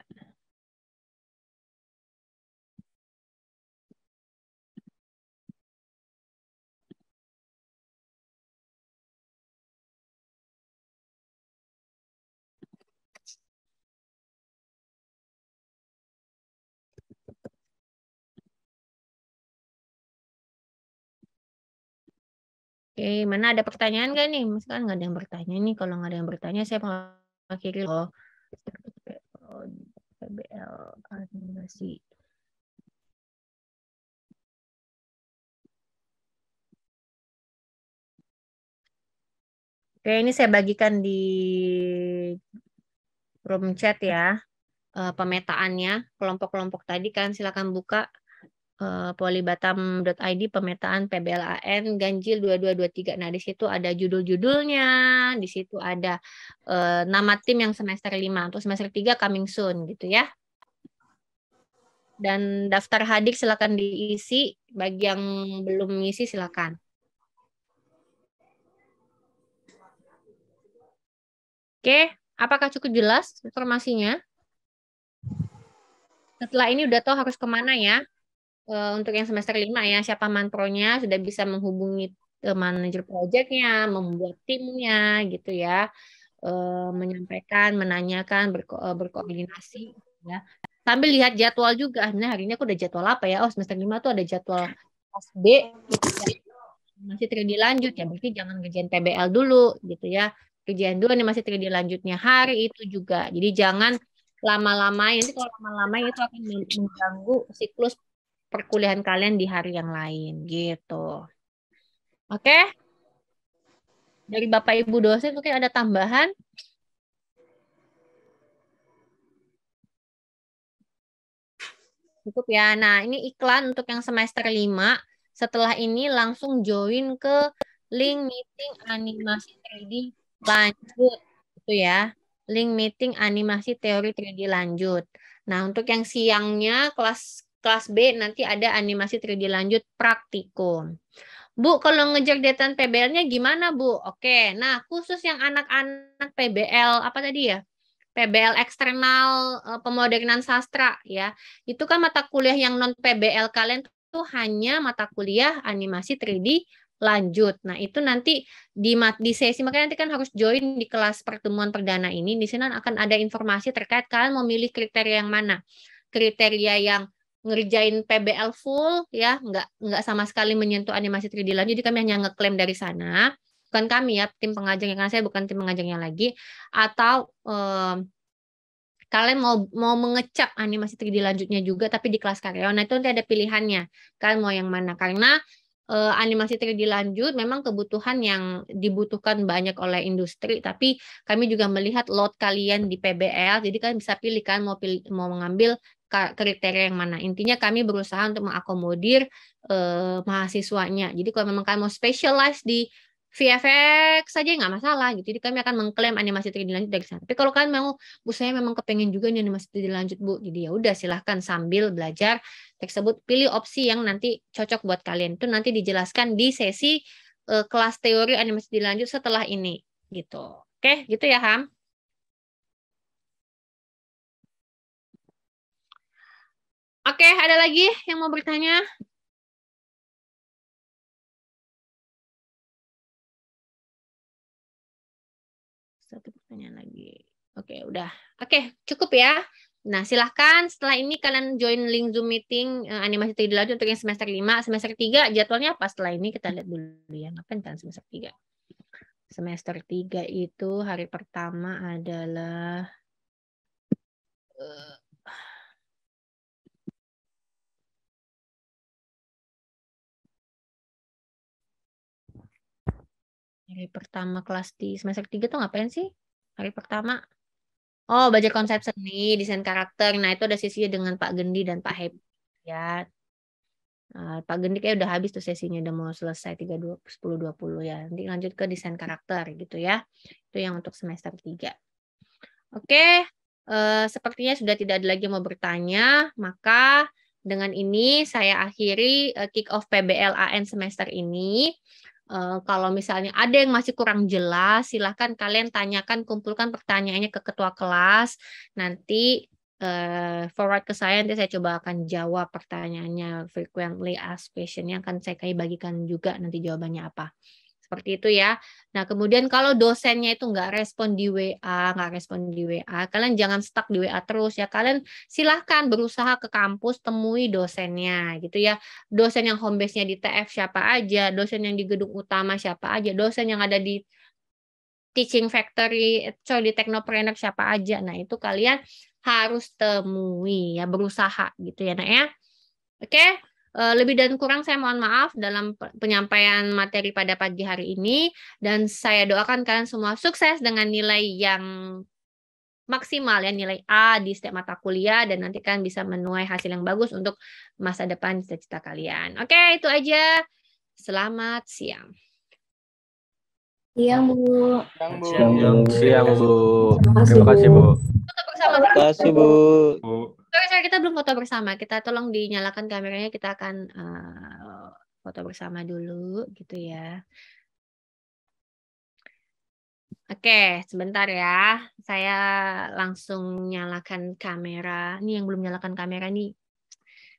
Oke, mana ada pertanyaan nggak nih? Mas kan nggak ada yang bertanya nih. Kalau nggak ada yang bertanya, saya mengakhiri loh. PBL animasi. Oke, ini saya bagikan di room chat ya. Pemetaannya, kelompok-kelompok tadi kan silakan buka polybatam.id pemetaan PBLAN ganjil 2223. Nah, di situ ada judul-judulnya, di situ ada nama tim yang semester 5. Untuk semester 3 coming soon gitu ya. Dan daftar hadik silakan diisi, bagi yang belum ngisi silakan. Oke, apakah cukup jelas informasinya? Setelah ini udah tahu harus kemana ya. Untuk yang semester 5 ya, siapa manpronya sudah bisa menghubungi manajer proyeknya, membuat timnya gitu ya, menyampaikan, menanyakan, berkoordinasi ya. Sambil lihat jadwal juga, nah hari ini aku udah jadwal apa ya? Oh, semester 5 tuh ada jadwal kelas B gitu ya. Masih terjadi lanjut ya, berarti jangan ngerjain PBL dulu gitu ya. Kerjaan dulu nih masih terjadi lanjutnya hari itu juga. Jadi jangan lama-lamain, nanti kalau lama-lamain itu akan mengganggu siklus perkuliahan kalian di hari yang lain gitu. Oke? Dari Bapak Ibu dosen mungkin ada tambahan? Cukup ya. Nah, ini iklan untuk yang semester 5. Setelah ini langsung join ke link meeting animasi 3D lanjut. Itu ya. Link meeting animasi teori 3D lanjut. Nah, untuk yang siangnya kelas B nanti ada animasi 3D lanjut praktikum. Bu, kalau ngejar deadline PBL-nya gimana, Bu? Oke, nah khusus yang anak-anak PBL, apa tadi ya? PBL eksternal pemodernan sastra ya. Itu kan mata kuliah yang non PBL kalian tuh hanya mata kuliah animasi 3D lanjut. Nah, itu nanti di sesi makanya nanti kan harus join di kelas pertemuan perdana ini. Di sini akan ada informasi terkait kalian mau milih kriteria yang mana. Kriteria yang ngerjain PBL full ya, nggak sama sekali menyentuh animasi 3D lanjut. Jadi kami hanya ngeklaim dari sana. Bukan kami ya, tim pengajarnya, karena saya bukan tim pengajarnya lagi. Atau kalian mau mengecap animasi 3D lanjutnya juga tapi di kelas karyawan. Nah, itu nanti ada pilihannya. Kalian mau yang mana? Karena animasi 3D lanjut memang kebutuhan yang dibutuhkan banyak oleh industri, tapi kami juga melihat load kalian di PBL, jadi kalian bisa pilih kan mau mengambil kriteria yang mana. Intinya kami berusaha untuk mengakomodir mahasiswanya. Jadi kalau memang kalian mau specialize di VFX saja nggak masalah gitu. Jadi kami akan mengklaim animasi 3D lanjut dari sana. Tapi kalau kalian mau, Bu, saya memang kepengen juga nih animasi 3D lanjut, Bu. Jadi ya udah silahkan sambil belajar tersebut pilih opsi yang nanti cocok buat kalian. Itu nanti dijelaskan di sesi kelas teori animasi 3D lanjut setelah ini gitu. Oke, gitu ya, Ham. Oke, ada lagi yang mau bertanya? Satu pertanyaan lagi. Oke, udah. Oke, cukup ya. Nah, silahkan setelah ini kalian join link Zoom meeting animasi 3D lanjut untuk yang semester 5. Semester 3 jadwalnya apa setelah ini? Kita lihat dulu ya. Ngapain kan semester 3? Semester 3 itu hari pertama adalah Hari pertama kelas di semester 3 tuh ngapain sih? Hari pertama. Oh, belajar konsep seni, desain karakter. Nah, itu ada sesinya dengan Pak Gendi dan Pak Happy. Ya, Pak Gendi kayak udah habis tuh sesinya, udah mau selesai 10-20 ya. Nanti lanjut ke desain karakter gitu ya. Itu yang untuk semester 3. Oke, sepertinya sudah tidak ada lagi yang mau bertanya. Maka dengan ini saya akhiri kick off PBLAN semester ini. Kalau misalnya ada yang masih kurang jelas, silahkan kalian tanyakan, kumpulkan pertanyaannya ke ketua kelas. Nanti forward ke saya, nanti saya coba akan jawab pertanyaannya, frequently asked question yang akan saya bagikan juga nanti jawabannya apa. Seperti itu ya. Nah, kemudian kalau dosennya itu nggak respon di WA, kalian jangan stuck di WA terus ya. Kalian silahkan berusaha ke kampus, temui dosennya gitu ya. Dosen yang home base-nya di TF siapa aja, dosen yang di gedung utama siapa aja, dosen yang ada di Teaching Factory, di Teknopreneur siapa aja. Nah, itu kalian harus temui ya, berusaha gitu ya, Nak ya. Oke, lebih dan kurang saya mohon maaf dalam penyampaian materi pada pagi hari ini, dan saya doakan kalian semua sukses dengan nilai yang maksimal ya, nilai A di setiap mata kuliah, dan nanti kalian bisa menuai hasil yang bagus untuk masa depan cita-cita kalian. Oke, itu aja. Selamat siang. Siang, Bu. Siang, Bu. Terima kasih, Bu. Foto bersama. Terima kasih, Bu. Sorry, kita belum foto bersama. Kita tolong dinyalakan kameranya. Kita akan foto bersama dulu, gitu ya. Oke, sebentar ya. Saya langsung nyalakan kamera. Ini yang belum nyalakan kamera nih,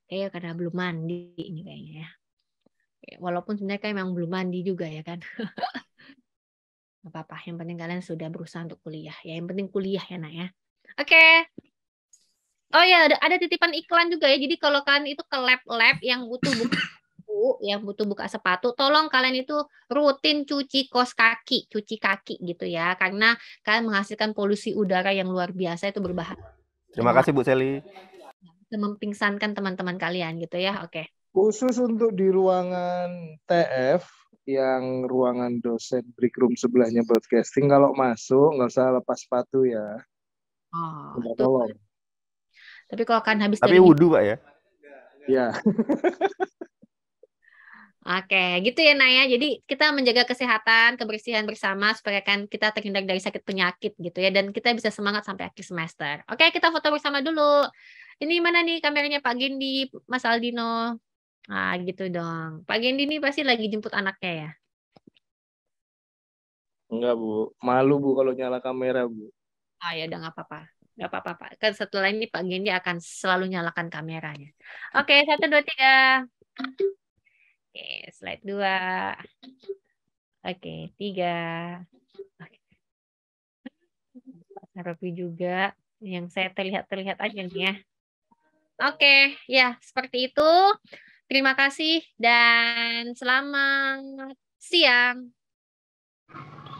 kayaknya karena belum mandi ini kayaknya ya. Walaupun sebenarnya kayak memang belum mandi juga ya kan. Gak apa-apa, yang penting kalian sudah berusaha untuk kuliah. Ya, yang penting kuliah ya, Nak ya. Oke. Oh ya, ada titipan iklan juga ya. Jadi kalau kalian itu ke lab-lab yang butuh buka sepatu, tolong kalian itu rutin cuci kaki gitu ya. Karena kalian menghasilkan polusi udara yang luar biasa, itu berbahaya. Terima kasih, Bu Seli. Bisa mempingsankan teman-teman kalian gitu ya. Oke. Khusus untuk di ruangan TF, yang ruangan dosen break room sebelahnya broadcasting, kalau masuk nggak usah lepas sepatu ya. Oh, Minta itu. tolong. Tapi kalau kan habis Tapi dari wudhu, Pak ya. Ya. Oke, gitu ya Naya. Jadi kita menjaga kesehatan, kebersihan bersama supaya kan kita terhindar dari sakit penyakit gitu ya, dan kita bisa semangat sampai akhir semester. Oke, kita foto bersama dulu. Ini mana nih kameranya Pak Gendi, Mas Aldino? Ah, gitu dong. Pak Gendi ini pasti lagi jemput anaknya ya. Enggak, Bu. Malu, Bu, kalau nyala kamera, Bu. Ah, ya udah nggak apa-apa. Nggak apa-apa, Pak. Kan setelah ini Pak Gendi akan selalu nyalakan kameranya. Oke, 1, 2, 3. Oke, slide 2. Oke, 3. Oke. Pak Sarofi juga. Yang saya terlihat aja nih ya. Oke, ya seperti itu. Terima kasih dan selamat siang.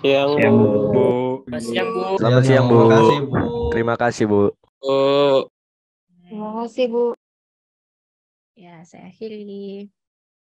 Siang, Bu. Siang, Bu. Selamat siang, Bu. Terima kasih, Bu. Terima kasih, Bu. Terima kasih, Bu. Ya, saya akhiri.